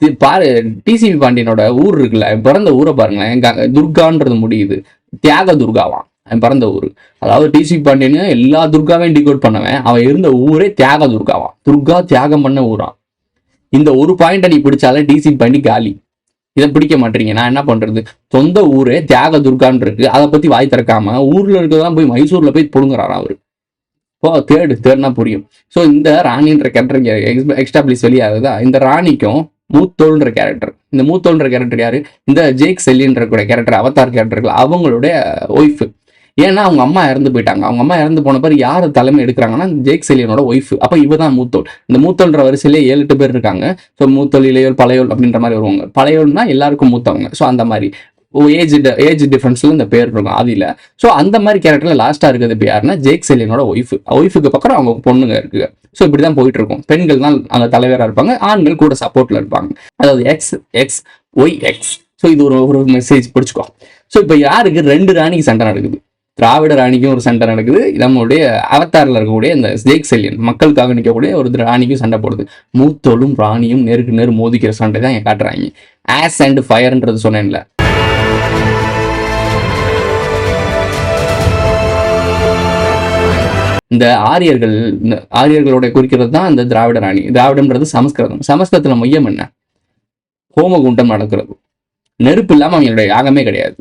இது பாரு, டிசிபி பாண்டியனோட ஊர் இருக்குல்ல, பிறந்த ஊரை பாருங்களேன். துர்கான்றது முடியுது, தியாக துர்காவான் அவன் பிறந்த ஊர். அதாவது டிசிபி பாண்டியன் எல்லா துர்காவையும் டிகோட் பண்ணவன். அவன் இருந்த ஊரே தியாக துர்காவான். துர்கா தியாகம் பண்ண ஊரான். இந்த ஒரு பாயிண்ட்டை நீ பிடிச்சாலே டிசிபி பாண்டி காலி. இதை பிடிக்க மாட்டீங்க, நான் என்ன பண்றது? சொந்த ஊரே தியாக துர்கான்னு இருக்கு, அதை பத்தி வாய் திறக்காம ஊர்ல இருக்கிறதான் போய் மைசூர்ல போய் பொடுங்குறாரு அவரு. இப்போ தேடுனா புரியும். ஸோ இந்த ராணின்ற கேரக்டர் எக்ஸ்டாப்ளிஷ் வெளியாகுதா? இந்த ராணிக்கும் மூத்தோல்ன்ற கேரக்டர். இந்த மூத்தோல்ன்ற கேரக்டர் யாரு? இந்த ஜேக் செல்லின்ற கேரக்டர், அவதார் கேரக்டர்கள், அவங்களுடைய ஒய்ஃப். ஏன்னா அவங்க அம்மா இறந்து போயிட்டாங்க. அவங்க அம்மா இறந்து போன பிறகு யார் தலைமை எடுக்கிறாங்கன்னா ஜேக் செல்லியனோட ஒய்ஃப். அப்போ இவ தான் மூத்தோல். இந்த மூத்தோல்ன்ற வரிசையிலே 7-8 பேர் இருக்காங்க. ஸோ மூத்தோல், இளையோல், பழையோல் அப்படின்ற மாதிரி வருவாங்க. பழையோல்னா எல்லாருக்கும் மூத்தவங்க. ஸோ அந்த மாதிரி ஏஜ் டிஃபரன்ஸ்ல இந்த பேர் இருக்கும் ஆதியில. ஸோ அந்த மாதிரி கேரக்டர்ல லாஸ்டா இருக்குது இப்போ யாருன்னா ஜேக் செல்லியனோட ஒய்ஃப். ஒய்ஃபுக்கு பக்கம் அவங்க பொண்ணுங்க இருக்கு. ஸோ இப்படிதான் போயிட்டு இருக்கும். பெண்கள் தான் அங்க தலைவராக இருப்பாங்க, ஆண்கள் கூட சப்போர்ட்ல இருப்பாங்க. அதாவது XXYX. ஸோ இது ஒரு மெசேஜ் பிடிச்சிக்கோ. ஸோ இப்போ யாருக்கு 2 ராணிக்கு சண்டை நடக்குது? திராவிட ராணிக்கும் ஒரு சண்டை நடக்குது, நம்மளுடைய அவதாரில் இருக்கக்கூடிய இந்த ஜேக் செல்லியன் மக்களுக்காக நிற்கக்கூடிய ஒரு ராணிக்கும் சண்டை போடுது. மூத்தோலும் ராணியும் நேருக்கு நேர் மோதிக்கிற சண்டை தான் காட்டுறாங்க. ஆஸ் அண்ட் ஃபயர்ன்றது சொன்னேன்ல. இந்த ஆரியர்களோட குறிக்கிறது தான் இந்த திராவிட ராணி. திராவிடம்ன்றது சமஸ்கிருதம். சமஸ்கிருதத்துல மையம் என்ன? ஹோமகுண்டம் நடக்கிறது. நெருப்பு இல்லாம அவங்களுடைய யாகமே கிடையாது.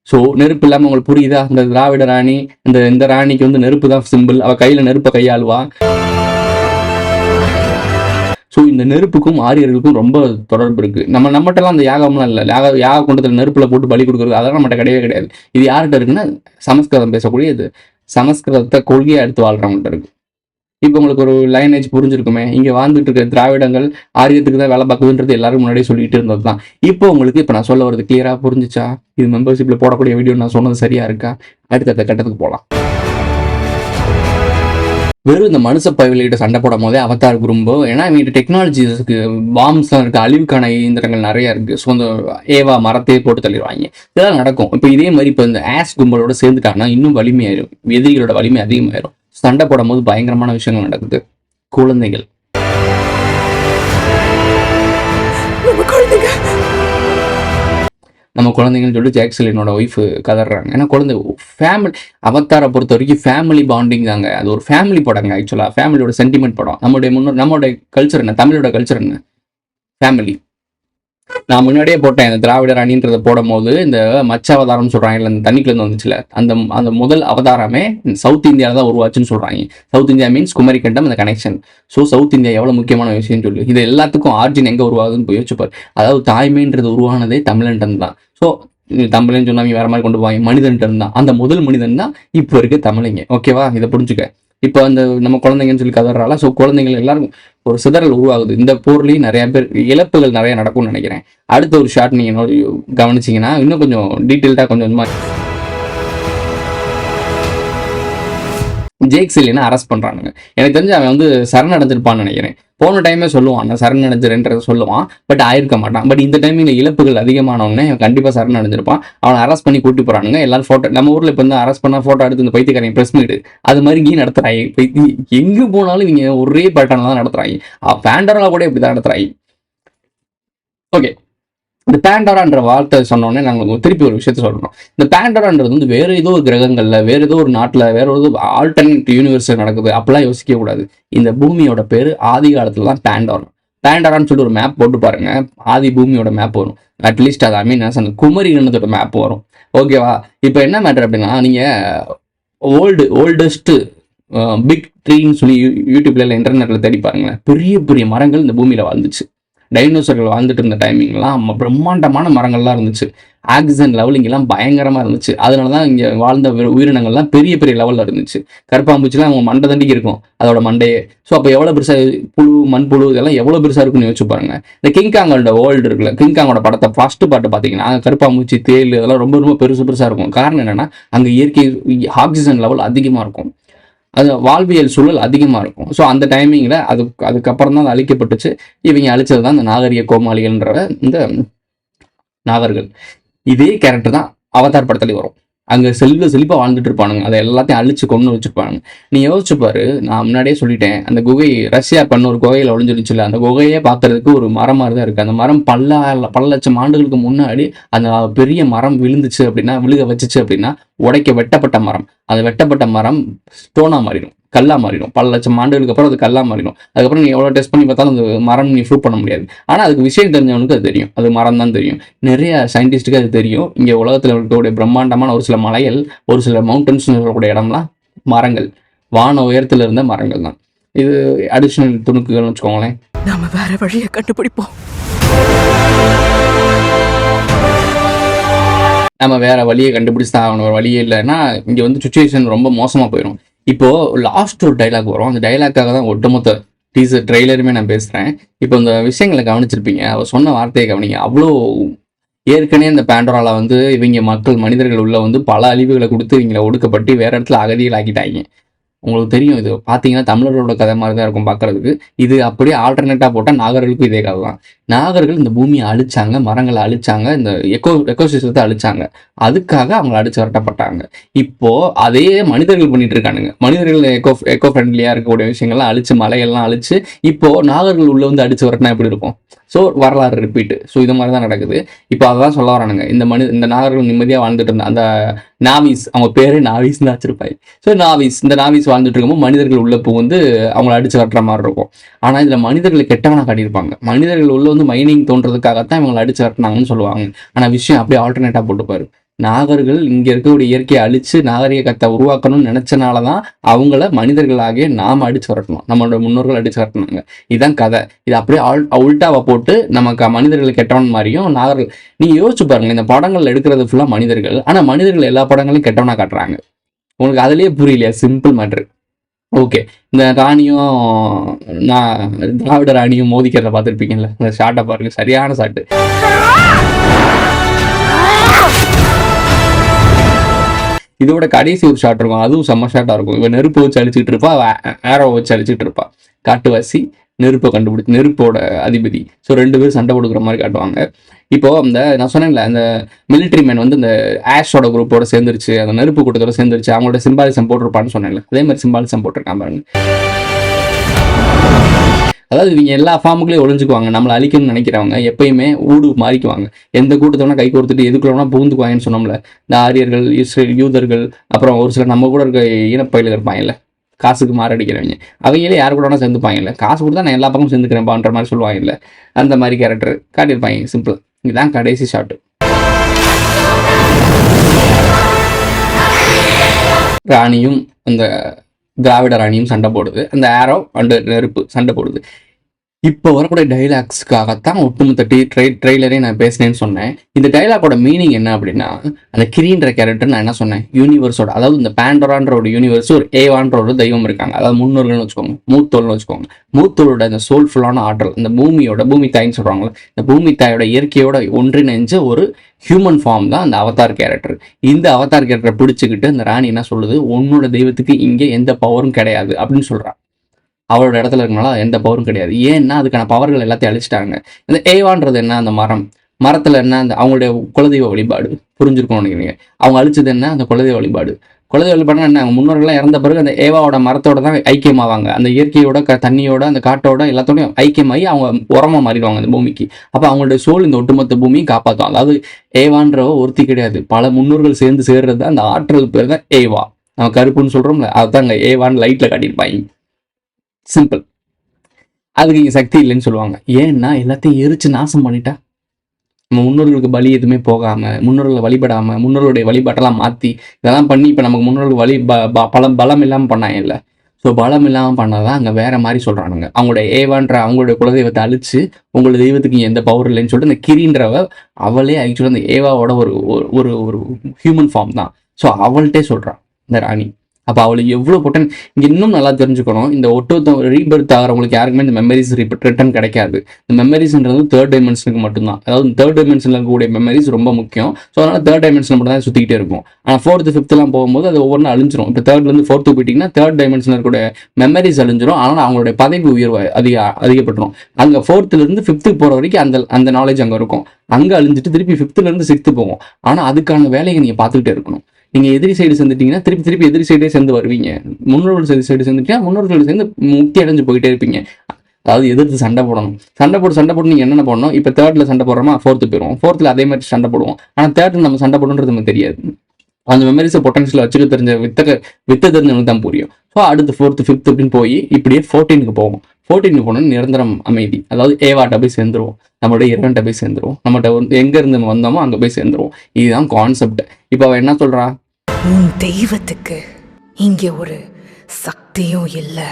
ஸோ நெருப்பு இல்லாம உங்களுக்கு புரியுதா? இந்த திராவிட ராணி, இந்த ராணிக்கு வந்து நெருப்பு தான் சிம்பிள். அவ கையில நெருப்பை கையாளுவா. ஸோ இந்த நெருப்புக்கும் ஆரியர்களுக்கும் ரொம்ப தொடர்பு இருக்கு. நம்மகிட்டலாம் அந்த யாகம்லாம் இல்லை. யாக குண்டத்தில் நெருப்புல போட்டு பலி கொடுக்குறது அதெல்லாம் நம்மகிட்ட கிடையவே கிடையாது. இது யார்கிட்ட இருக்குன்னா சமஸ்கிருதம் பேசக்கூடிய இது சமஸ்கிருதத்தை கொள்கையை எடுத்து வாழ்றவங்கள்ட்ட இருக்கு. இப்போ உங்களுக்கு ஒரு லைனேஜ் புரிஞ்சிருக்குமே, இங்க வாழ்ந்துட்டு இருக்க திராவிடங்கள் ஆரியத்துக்கு தான் வேலை பார்க்குதுன்றது எல்லாரும் முன்னாடியே சொல்லிட்டு இருந்தது தான். இப்போ உங்களுக்கு இப்போ நான் சொல்ல வரது கிளியரா புரிஞ்சுச்சா? இது மெம்பர்ஷிப்ல போடக்கூடிய வீடியோ நான் சொன்னது சரியா இருக்கா? அடுத்த கட்டத்துக்கு போகலாம். வெறும் இந்த மனுஷ பயவிலிட்ட சண்டை போடும் போதே அவதார் குறும்போ, ஏன்னா இவங்க டெக்னாலஜிஸ்க்கு பாம்ஸ்லாம் இருக்கு, அழிவுக்கான இயந்திரங்கள் நிறைய இருக்கு. ஸோ இந்த ஏவா மரத்தையே போட்டு தள்ளிடுவாங்க. இதெல்லாம் நடக்கும். இப்போ இதே மாதிரி இப்போ இந்த ஆஸ் கும்பலோட சேர்ந்துட்டாங்கன்னா இன்னும் வலிமையாயிரும், எதிரிகளோட வலிமை அதிகமாயிரும். சண்டை போடும் போது பயங்கரமான விஷயங்கள் நடக்குது. குழந்தைகள் நம்ம குழந்தைங்கன்னு சொல்லி ஜாக்சலினோட ஒய்ஃப் கதறாங்க. ஏன்னா குழந்தை ஃபேமிலி அவதாரை பொறுத்த வரைக்கும் ஃபேமிலி பாண்டிங் தாங்க. அது ஒரு ஃபேமிலி படங்க. ஆக்சுவலாக ஃபேமிலியோட சென்டிமெண்ட் படம். நம்மளுடைய கல்ச்சர் என்ன, தமிழோட கல்ச்சர் என்ன, ஃபேமிலி. நான் முன்னாடியே போட்டேன் இந்த திராவிடர் அணின்றதை போடும் போது இந்த மச்ச அவதாரம் சொல்றாங்க, இந்த தண்ணிக்குள்ள வந்துச்சுல, அந்த முதல் அவதாரமே சவுத் இந்தியாவில தான் உருவாச்சுன்னு சொல்றாங்க. சவுத் இந்தியா மீன்ஸ் குமரிக்கண்டம், அந்த கனெக்ஷன். ஸோ சவுத் இந்தியா எவ்வளவு முக்கியமான விஷயம் சொல்லு. இது எல்லாத்துக்கும் ஆர்ஜின் எங்க உருவாகுதுன்னு போய் யோசிச்சுப்பாரு. அதாவது தாய்மைன்றது உருவானதே தமிழன்டன் தான். ஸோ தமிழன் சொன்னா வேற மாதிரி கொண்டு போவாங்க, மனிதன்டன் தான். அந்த முதல் மனிதன் தான் இப்போ இருக்க தமிழைங்க. ஓகேவா? இதை புரிஞ்சுக்க. இப்போ அந்த நம்ம குழந்தைங்கன்னு சொல்லி கதறால. ஸோ குழந்தைகள் எல்லாரும் ஒரு சிதறல் உருவாகுது. இந்த போர்லேயும் நிறைய பேர் இழப்புகள் நிறைய நடக்கும்னு நினைக்கிறேன். அடுத்த ஒரு ஷாட் நீங்க கவனிச்சிங்கன்னா இன்னும் கொஞ்சம் டீட்டெயில்டாக கொஞ்சம் ஜேக் சில்லியனை அரெஸ்ட் பண்றானுங்க. எனக்கு தெரிஞ்சு அவன் வந்து சரணடைஞ்சிருப்பான்னு நினைக்கிறேன். போன டைமே சொல்லுவான் நான் சரணடைஞ்சிருன்றதை சொல்லுவான், பட் ஆயிருக்க மாட்டான். பட் இந்த டைமில் இழப்புகள் அதிகமானவனே அவன் கண்டிப்பாக சரணடைஞ்சிருப்பான். அவனை அரெஸ்ட் பண்ணி கூட்டி போறானுங்க. எல்லாரும் ஃபோட்டோ, நம்ம ஊரில் இப்போ வந்து அரெஸ்ட் பண்ணா ஃபோட்டோ எடுத்து இந்த பைத்தியக்காரங்க ப்ரெஸ் மீட் அது மாதிரி இங்கேயும் நடத்துறாங்க. எங்கே போனாலும் இவங்க ஒரே பேட்டர்ல தான் நடத்துறாங்க. பேண்டரா கூட இப்படி தான் நடத்துறாங்க. ஓகே, இந்த பேண்டரான்ற வார்த்தை சொன்னோடனே நாங்கள் திருப்பி ஒரு விஷயத்த சொல்லணும். இந்த பேண்டரான்றது வந்து வேற ஏதோ ஒரு கிரகங்கள்ல, வேற ஏதோ ஒரு நாட்டில், வேற ஒரு ஆல்டர்னேட் யூனிவர்ஸ்ல நடக்குது அப்படிலாம் யோசிக்க கூடாது. இந்த பூமியோட பேரு ஆதி காலத்துல தான் பேண்டரான்னு சொல்லி ஒரு மேப் போட்டு பாருங்க, ஆதி பூமியோட மேப் வரும். அட்லீஸ்ட் அது அந்த குமரி இனத்தோட மேப் வரும். ஓகேவா? இப்போ என்ன மேட்டர் அப்படின்னா, நீங்க ஓல்டஸ்ட் பிக் ட்ரீன்னு சொல்லி யூடியூப்ல இன்டர்நெட்ல தேடி பாருங்களேன். பெரிய பெரிய மரங்கள் இந்த பூமியில வாழ்ந்துச்சு. டைனோசர்கள் வாழ்ந்துட்டு இருந்த டைமிங்லாம் பிரம்மாண்டமான மரங்கள்லாம் இருந்துச்சு. ஆக்சிஜன் லெவல் இங்கெல்லாம் பயங்கரமா இருந்துச்சு. அதனாலதான் இங்க வாழ்ந்த உயிரினங்கள்லாம் பெரிய பெரிய லெவல்ல இருந்துச்சு. கருப்பாம்பூச்சிலாம் அவங்க மண்டை தண்டிக்கு இருக்கும், அதோட மண்டையே. ஸோ அப்போ எவ்வளவு பெருசா புழு, மண்புழு இதெல்லாம் எவ்வளவு பெருசா இருக்குன்னு யோசிச்சு பாருங்க. இந்த கிங்காங்கோட வேர்ல்டு இருக்குல்ல, கிங்காங்கோட படத்தை ஃபர்ஸ்ட் பாட்டு பாத்தீங்கன்னா கருப்பாம்பூச்சி, தேல் இதெல்லாம் ரொம்ப ரொம்ப பெருசா இருக்கும். காரணம் என்னன்னா அங்க இயற்கை ஆக்சிஜன் லெவல் அதிகமா இருக்கும், அது வாழ்வியல் சூழல் அதிகமாக இருக்கும். ஸோ அந்த டைமிங்கில் அதுக்கப்புறம் தான் அது அழிக்கப்பட்டுச்சு. இவங்க அழிச்சது தான் இந்த நாகரிக கோமாளிகள்ன்ற இந்த நாகர்கள். இதே கேரக்டர் தான் அவதார் படத்துலேயும் வரும். அங்கே செழிப்பாக வாழ்ந்துட்டு இருப்பானுங்க, அதை எல்லாத்தையும் அழிச்சு கொண்டு வச்சுருப்பானுங்க. நீ யோசிச்சு பாரு, நான் முன்னாடியே சொல்லிட்டேன், அந்த குகை ரஷ்யா பண்ண ஒரு குகையில் ஒளிஞ்சிருச்சுல, அந்த குகையே பார்க்கறதுக்கு ஒரு மரம் மாதிரி தான் இருக்குது. அந்த மரம் பல லட்சம் ஆண்டுகளுக்கு முன்னாடி அந்த பெரிய மரம் விழுந்துச்சு அப்படின்னா, விழுக வச்சுச்சு அப்படின்னா, வெட்டப்பட்ட மரம், அந்த வெட்டப்பட்ட மரம் ஸ்டோனா மாறிடும், கல்லா மாறிடும். பல லட்சம் ஆண்டுகளுக்கு அப்புறம் அது கல்லா மாறிடும். அதுக்கப்புறம் நீ எவ்வளோ டெஸ்ட் பண்ணி பார்த்தாலும் அந்த மரம் நீ ப்ரூவ் பண்ண முடியாது. ஆனால் அதுக்கு விஷயம் தெரிஞ்சவனுக்கு அது தெரியும், அது மரம் தான் தெரியும். நிறைய சயின்டிஸ்ட்டுக்கு அது தெரியும். இங்கே உலகத்தில் இருக்கக்கூடிய பிரம்மாண்டமான ஒரு சில மலைகள், ஒரு சில மவுண்டன்ஸ் இருக்கக்கூடிய இடம்லாம் மரங்கள், வான உயரத்தில் இருந்த மரங்கள் தான். இது அடிஷனல் துணுக்குகள்னு வச்சுக்கோங்களேன். நாம வேற வழியை கண்டுபிடிப்போம். நம்ம வேற வழியை கண்டுபிடிச்சு தான் ஆகணும். ஒரு வழியே இல்லைன்னா இங்கே வந்து சுச்சுவேஷன் ரொம்ப மோசமாக போயிடும். இப்போ லாஸ்ட் ஒரு டைலாக் வரும். அந்த டைலாக்காக தான் ஒட்டுமொத்த டீசர் ட்ரெய்லருமே நான் பேசுகிறேன். இப்போ இந்த விஷயங்களை கவனிச்சிருப்பீங்க, அவர் சொன்ன வார்த்தையை கவனிங்க. அவ்வளோ ஏற்கனவே இந்த பேண்டரால வந்து இவங்க மனிதர்கள் உள்ள வந்து பல அழிவுகளை கொடுத்து இவங்களை ஒடுக்கப்பட்டு வேற இடத்துல அகதிகள் ஆக்கிட்டாங்க. உங்களுக்கு தெரியும், இது பார்த்தீங்கன்னா தமிழர்களோட கதை மாதிரி தான் இருக்கும் பார்க்கறதுக்கு. இது அப்படியே ஆல்டர்னேட்டாக போட்டால் நாகர்களுக்கும் இதே கதை தான். நாகர்கள் இந்த பூமியை அழிச்சாங்க, மரங்களை அழிச்சாங்க, இந்த எக்கோசிஸ்டத்தை அழிச்சாங்க. அதுக்காக அவங்க அடிச்சு வரட்டப்பட்டாங்க. இப்போ அதே மனிதர்கள் பண்ணிட்டு இருக்கானுங்க. மனிதர்கள் எக்கோ ஃப்ரெண்ட்லியா இருக்கக்கூடிய விஷயங்கள்லாம் அழிச்சு, மலைகள்லாம் அழிச்சு, இப்போ நாகர்கள் உள்ள வந்து அடிச்சு வரட்டினா எப்படி இருக்கும்? ஸோ வரலாறு ரிப்பீட்டு. ஸோ இது மாதிரி தான் நடக்குது. இப்போ அதான் சொல்ல வரானுங்க, இந்த நாகர்கள் நிம்மதியாக வாழ்ந்துட்டு இருந்தா அந்த நாவிஸ், அவங்க பேரே நாவிஸ் தான் வச்சிருப்பாங்க. ஸோ இந்த நாவிஸ் வாழ்ந்துட்டு இருக்கும்போது மனிதர்கள் உள்ள வந்து அவங்கள அடிச்சு வரட்டுற மாதிரி இருக்கும். ஆனால் இதில் மனிதர்களை கெட்டவனா காட்டியிருப்பாங்க. மனிதர்கள் உள்ள வந்து மைனிங் தோன்றதுக்காகத்தான் இவங்களை அடிச்சு வரட்டினாங்கன்னு சொல்லுவாங்க. ஆனால் விஷயம் அப்படியே ஆல்டர்னேட்டாக போட்டுப்பாரு. நாகர்கள் இங்கே இருக்கக்கூடிய இயற்கையை அழித்து நாகரிகத்தை உருவாக்கணும்னு நினச்சனால தான் அவங்கள மனிதர்களாகிய நாம் அடித்து வரட்டணும், நம்மளோட முன்னோர்கள் அடித்து வரட்டினாங்க. இதுதான் கதை. இது அப்படியே உல்ட்டாவை போட்டு நமக்கு மனிதர்கள் கெட்டவன் மாதிரியும் நாகர்கள். நீங்கள் யோசிச்சு பாருங்கள், இந்த படங்கள் எடுக்கிறது ஃபுல்லாக மனிதர்கள், ஆனால் மனிதர்கள் எல்லா படங்களையும் கெட்டவனா காட்டுறாங்க. உங்களுக்கு அதுலேயே புரியலையா? Simple matter. ஓகே, இந்த ராணியும் நான் திராவிட ராணியும் மோதிக்கிறத பார்த்துருப்பீங்கல்ல, இந்த ஷார்ட்டை பாருங்க, சரியான ஷாட்டு. இதோட கடைசி ஒரு ஷாட் இருக்கும், அதுவும் செம்ம ஷாட்டாக இருக்கும். இவன் நெருப்பு வச்சு அழிச்சிட்டு இருப்பா, ஏரோ வச்சு அழிச்சிட்டு இருப்பா. காட்டுவாசி நெருப்பை கண்டுபிடிச்சி, நெருப்போட அதிபதி. ஸோ 2 பேரும் சண்டை கொடுக்குற மாதிரி காட்டுவாங்க. இப்போ அந்த நான் சொன்னேன்ல, அந்த மிலிட்ரி மேன் வந்து இந்த ஆஷோட குரூப்போட சேர்ந்துருச்சு, அந்த நெருப்பு கூட்டத்தோட சேர்ந்துருச்சு, அவங்களோட சிம்பாலிசம் போட்டிருப்பான்னு சொன்னேன்ல, அதே மாதிரி சிம்பாலிசம் போட்டிருக்கான் பாருங்க. அதாவது இவங்க எல்லா ஃபார்முக்குள்ளேயும் ஒழிஞ்சுக்குவாங்க. நம்மளை அழிக்கணும்னு நினைக்கிறவங்க எப்பயுமே ஊடு மாறிக்குவாங்க. எந்த கூட்டத்தோட கை கோர்த்துட்டு எதுக்குள்ளனா புகுந்துக்குவாங்கன்னு சொன்னோம்ல, இந்த ஆரியர்கள், இஸ்ரேல் யூதர்கள், அப்புறம் ஒரு சில நம்ம கூட இருக்க இனப்பயில இருப்பாங்கல்ல, காசுக்கு மாரடிக்கிறவங்க, அவங்களே யார் கூட வேணா சேர்ந்துப்பாங்கல்ல, காசு கொடுத்தா நான் எல்லா பக்கமும் சேர்ந்துக்கிறேன்பான்ற மாதிரி சொல்லுவாங்கல்ல, அந்த மாதிரி கேரக்டர் காட்டியிருப்பாங்க. சிம்பிள். இதுதான் கடைசி ஷாட்டு. ராணியும் அந்த திராவிட ராணியும் சண்டை போடுது, அந்த ஆரோ அண்ட் நெருப்பு சண்டை போடுது. இப்போ வரக்கூடிய டைலாக்ஸ்க்காகத்தான் ஒட்டுமொத்த ட்ரெய்லரே நான் பேசினேன்னு சொன்னேன். இந்த டைலாக்கோட மீனிங் என்ன அப்படின்னா, அந்த கிரின்ற கேரக்டர் நான் என்ன சொன்னேன், யூனிவர்ஸோட, அதாவது இந்த பேண்டோரான்ற ஒரு யூனிவர்ஸ், ஒரு ஏவான்ற ஒரு தெய்வம் இருக்காங்க, அதாவது முன்னோர்கள்னு வச்சுக்கோங்க, மூத்தோல்னு வச்சுக்கோங்க. மூத்தோலோட இந்த சோல்ஃபுல்லான ஆற்றல், இந்த பூமி தாயின்னு சொல்கிறாங்களே, இந்த பூமி தாயோட இயற்கையோட ஒன்றிணைஞ்ச ஒரு ஹியூமன் ஃபார்ம் தான் அந்த அவதார் கேரக்டர். இந்த அவதார் கேரக்டரை பிடிச்சிக்கிட்டு அந்த ராணி என்ன சொல்லுது, உன்னோட தெய்வத்துக்கு இங்கே எந்த பவரும் கிடையாது அப்படின்னு சொல்கிறான். அவரோட இடத்துல இருக்கனால எந்த பவரும் கிடையாது. ஏன்னா அதுக்கான பவர்கள் எல்லாத்தையும் அழிச்சிட்டாங்க. இந்த ஏவான்றது என்ன, அந்த மரத்தில் என்ன, அந்த அவங்களுடைய குலதெய்வ வழிபாடு. புரிஞ்சிருக்கணும்னு நினைக்கிறீங்க. அவங்க அழிச்சது என்ன, அந்த குலதெய்வ வழிபாடு. குலதெய்வ வழிபாடுனா என்ன, அவங்க முன்னோர்கள்லாம் இறந்த பிறகு அந்த ஏவாவோட மரத்தோட தான் ஐக்கியமாவாங்க. அந்த இயற்கையோட தண்ணியோட அந்த காட்டோட எல்லாத்தோடையும் ஐக்கியமாகி அவங்க உரமாக மாறிடுவாங்க அந்த பூமிக்கு. அப்போ அவங்களுடைய சோல் இந்த ஒட்டுமொத்த பூமியும் காப்பாற்றும். அதாவது ஏவான்றவ ஒருத்தி கிடையாது, பல முன்னோர்கள் சேர்ந்து சேர்றது அந்த ஆற்றல் பேர் தான் ஏவா. நம்ம கருப்புன்னு சொல்கிறோம்ல, அதுதான் அங்கே ஏவான்னு லைட்டில் காட்டியிருப்பாங்க. சிம்பிள். அதுக்கு இங்கே சக்தி இல்லைன்னு சொல்லுவாங்க. ஏன்னா எல்லாத்தையும் எரிச்சு நாசம் பண்ணிட்டா, நம்ம முன்னோர்களுக்கு பலி எதுவுமே போகாமல், முன்னோர்களை வழிபடாமல், முன்னோர்களுடைய வழிபாட்டெல்லாம் மாற்றி இதெல்லாம் பண்ணி இப்போ நமக்கு முன்னோர்கள் பலம் இல்லாமல் பண்ணாங்க இல்லை. ஸோ பலம் இல்லாமல் பண்ணாதான் அங்கே வேற மாதிரி சொல்கிறானுங்க. அவங்களுடைய ஏவான்ற அவங்களுடைய குலதெய்வத்தை அழிச்சு உங்களோட தெய்வத்துக்கு எந்த பவர் இல்லைன்னு சொல்லிட்டு இந்த கிரின்றவ அவளே ஆக்சுவலாக அந்த ஏவாவோட ஒரு ஒரு ஹியூமன் ஃபார்ம் தான். ஸோ அவள்கிட்டே சொல்கிறான் இந்த ராணி. அப்போ அவளுக்கு எவ்வளோ பொட்டன் இங்கே இன்னும் நல்லா தெரிஞ்சுக்கணும். இந்த ஒட்டுமொத்த ரீபர்த் ஆகிறவங்களுக்கு யாருக்குமே இந்த மெமரிஸ் ரிட்டர்ன் கிடைக்காது. இந்த மெமரிஸ்ன்றது 3rd டைமென்ஷனுக்கு மட்டும்தான். அதாவது 3rd டைமென்ஷனில் இருக்கக்கூடிய மெமரிஸ் ரொம்ப முக்கியம். ஸோ அதனால் 3rd டைமென்ஷன் மட்டும் தான் சுற்றிக்கிட்டே இருக்கும். ஆனால் 4th 5th போகும்போது அது ஒவ்வொன்றும் அழிஞ்சிரும். இப்போ 3rdலேருந்து 4th போயிட்டிங்கன்னா 3rd டைமென்ஷனில் இருக்கக்கூடிய மெமரிஸ் அழிஞ்சிரும். ஆனால் அவங்களுடைய பதவி உயர்வு அதிகப்பட்டுரும். அங்கே 4thலேருந்து 5th போகிற வரைக்கும் அந்த நாலேஜ் அங்கே இருக்கும். அங்கே அழிஞ்சிட்டு திருப்பி 5thலேருந்து 6th போகும். ஆனால் அதுக்கான வேலையை நீங்கள் பார்த்துக்கிட்டே இருக்கணும். நீங்கள் எதிரி சைடு சேர்ந்துட்டீங்கன்னா திருப்பி எதிரி சைடே சேர்ந்து வருவீங்க. முன்னோர்கள் சைடு சேர்ந்துட்டீங்கன்னா முன்னோர்கள் சேர்ந்து முக்தி அடைஞ்சு போயிட்டே இருப்பீங்க. அதாவது எதிர்த்து சண்டை போடணும். சண்டை போட்டு நீங்கள் என்னென்ன பண்ணணும், இப்போ 3rdல சண்டை போடுறோமா 4th போயிடுவோம். 4thல அதே மாதிரி சண்டை போடுவோம். ஆனால் 3rdல நம்ம சண்டை போடுன்றது நமக்கு தெரியாது. அந்த மெமரிஸை பொட்டன்ஷியல் வச்சுக்க தெரிஞ்ச வித்த தெரிஞ்சவனுக்கு தான் புரியும். ஸோ அடுத்து 4th 5th அப்படின்னு போய் இப்படியே 14க்கு போவோம். 14க்கு போனோம்னு நிரந்தரம் அமைதி. அதாவது ஏவாட்ட போய் சேர்ந்துருவோம், நம்மளுடைய இறைவன்ட்ட போய் சேர்ந்துருவோம், நம்மகிட்ட எங்கேருந்து வந்தோமோ அங்கே போய் சேர்ந்துருவோம். இதுதான் கான்செப்ட். இப்போ அவன் என்ன சொல்கிறா, உன் தெய்வத்துக்கு இங்கே ஒரு சக்தியும் இல்லை.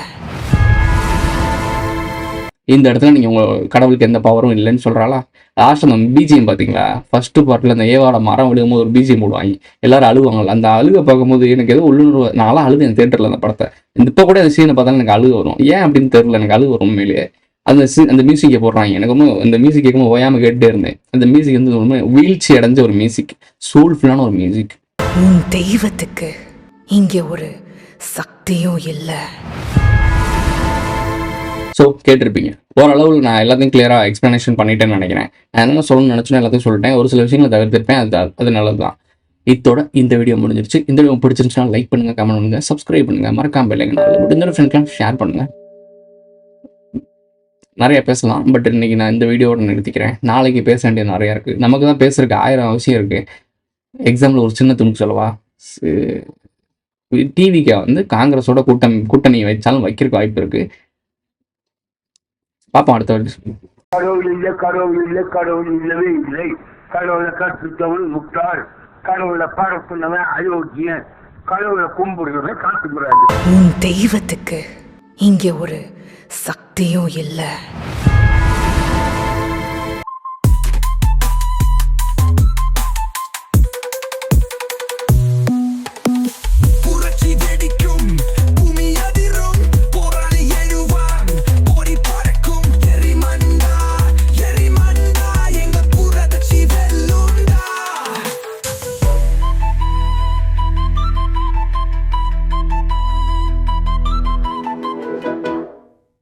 இந்த இடத்துல நீங்கள் உங்கள் கடவுளுக்கு எந்த பவரும் இல்லைன்னு சொல்கிறாளா. லாஸ்ட் அந்த பிஜிஎம் பார்த்தீங்களா, ஃபர்ஸ்ட் பார்ட்டில் அந்த ஏவாட மரம் விழுகும்போது ஒரு பிஜிஎம் போடுவாங்க, எல்லாரும் அழுவாங்க. அந்த அழுகை பார்க்கும்போது எனக்கு ஏதோ உள்ளுணர்வு, நான்லாம் அழுது என் தேட்டரில் அந்த படத்தை. இப்போ கூட அந்த சீனை பார்த்தாலும் எனக்கு அழுகு வரும். ஏன் அப்படின்னு தெரியல, எனக்கு அழுகு வரும் உண்மையிலேயே. அந்த மியூசிக்கை போடுறாங்க. எனக்கு ஒன்றும் அந்த மியூசிக் கேட்கும்போது ஓயாமல் கேட்டுட்டே இருந்தேன். அந்த மியூசிக் வந்து ரொம்ப வீழ்ச்சி அடைஞ்ச ஒரு மியூசிக், சோல்ஃபுல்லான ஒரு மியூசிக். உன் தெய்வத்துக்கு இங்கே ஒரு சக்தியும் இல்லை. ஸோ கேட்டிருப்பீங்க. ஓரளவில் நான் எல்லாத்தையும் கிளியராக எக்ஸ்ப்ளனேஷன் பண்ணிட்டேன்னு நினைக்கிறேன். நான் என்ன சொல்லணும்னு நினச்சோன்னு எல்லாத்தையும் சொல்லிட்டேன். ஒரு சில விஷயங்களை தவிர்த்திருப்பேன், அது நல்லது தான். இதோட இந்த வீடியோ முடிஞ்சிருச்சு. இந்த வீடியோ பிடிச்சிருந்துச்சுன்னா லைக் பண்ணுங்க, கமெண்ட் பண்ணுங்க, சப்ஸ்கிரைப் பண்ணுங்க, மறக்காம பெல் ஐகான் முடிஞ்ச ஃப்ரெண்ட்ஸ்லாம் ஷேர் பண்ணுங்க. நிறைய பேசலாம், பட் இன்னைக்கு நான் இந்த வீடியோவோட நிறுத்திக்கிறேன். நாளைக்கு பேச வேண்டியது நிறையா இருக்குது. நமக்கு தான் பேசுறதுக்கு 1000 அவசியம் இருக்குது. எக்ஸாம்பிள் ஒரு சின்ன துணுக்கு சொல்லவா, டிவிக்கு வந்து காங்கிரஸோட கூட்டணி வச்சாலும் வைக்கிறதுக்கு வாய்ப்பு இருக்கு. பாப்போம் அடுத்த வருஷம். கடவுள் இல்லை, கடவுள் இல்லை, கடவுள் இல்லவே இல்லை. கடவுளை கற்றுத்தவள் முக்தார். கடவுளை பரப்புனவன் அயோக்கியன், கடவுளை கும்பிடுறவன் காட்டுகிறாரு. உன் தெய்வத்துக்கு இங்கே ஒரு சக்தியும் இல்லை.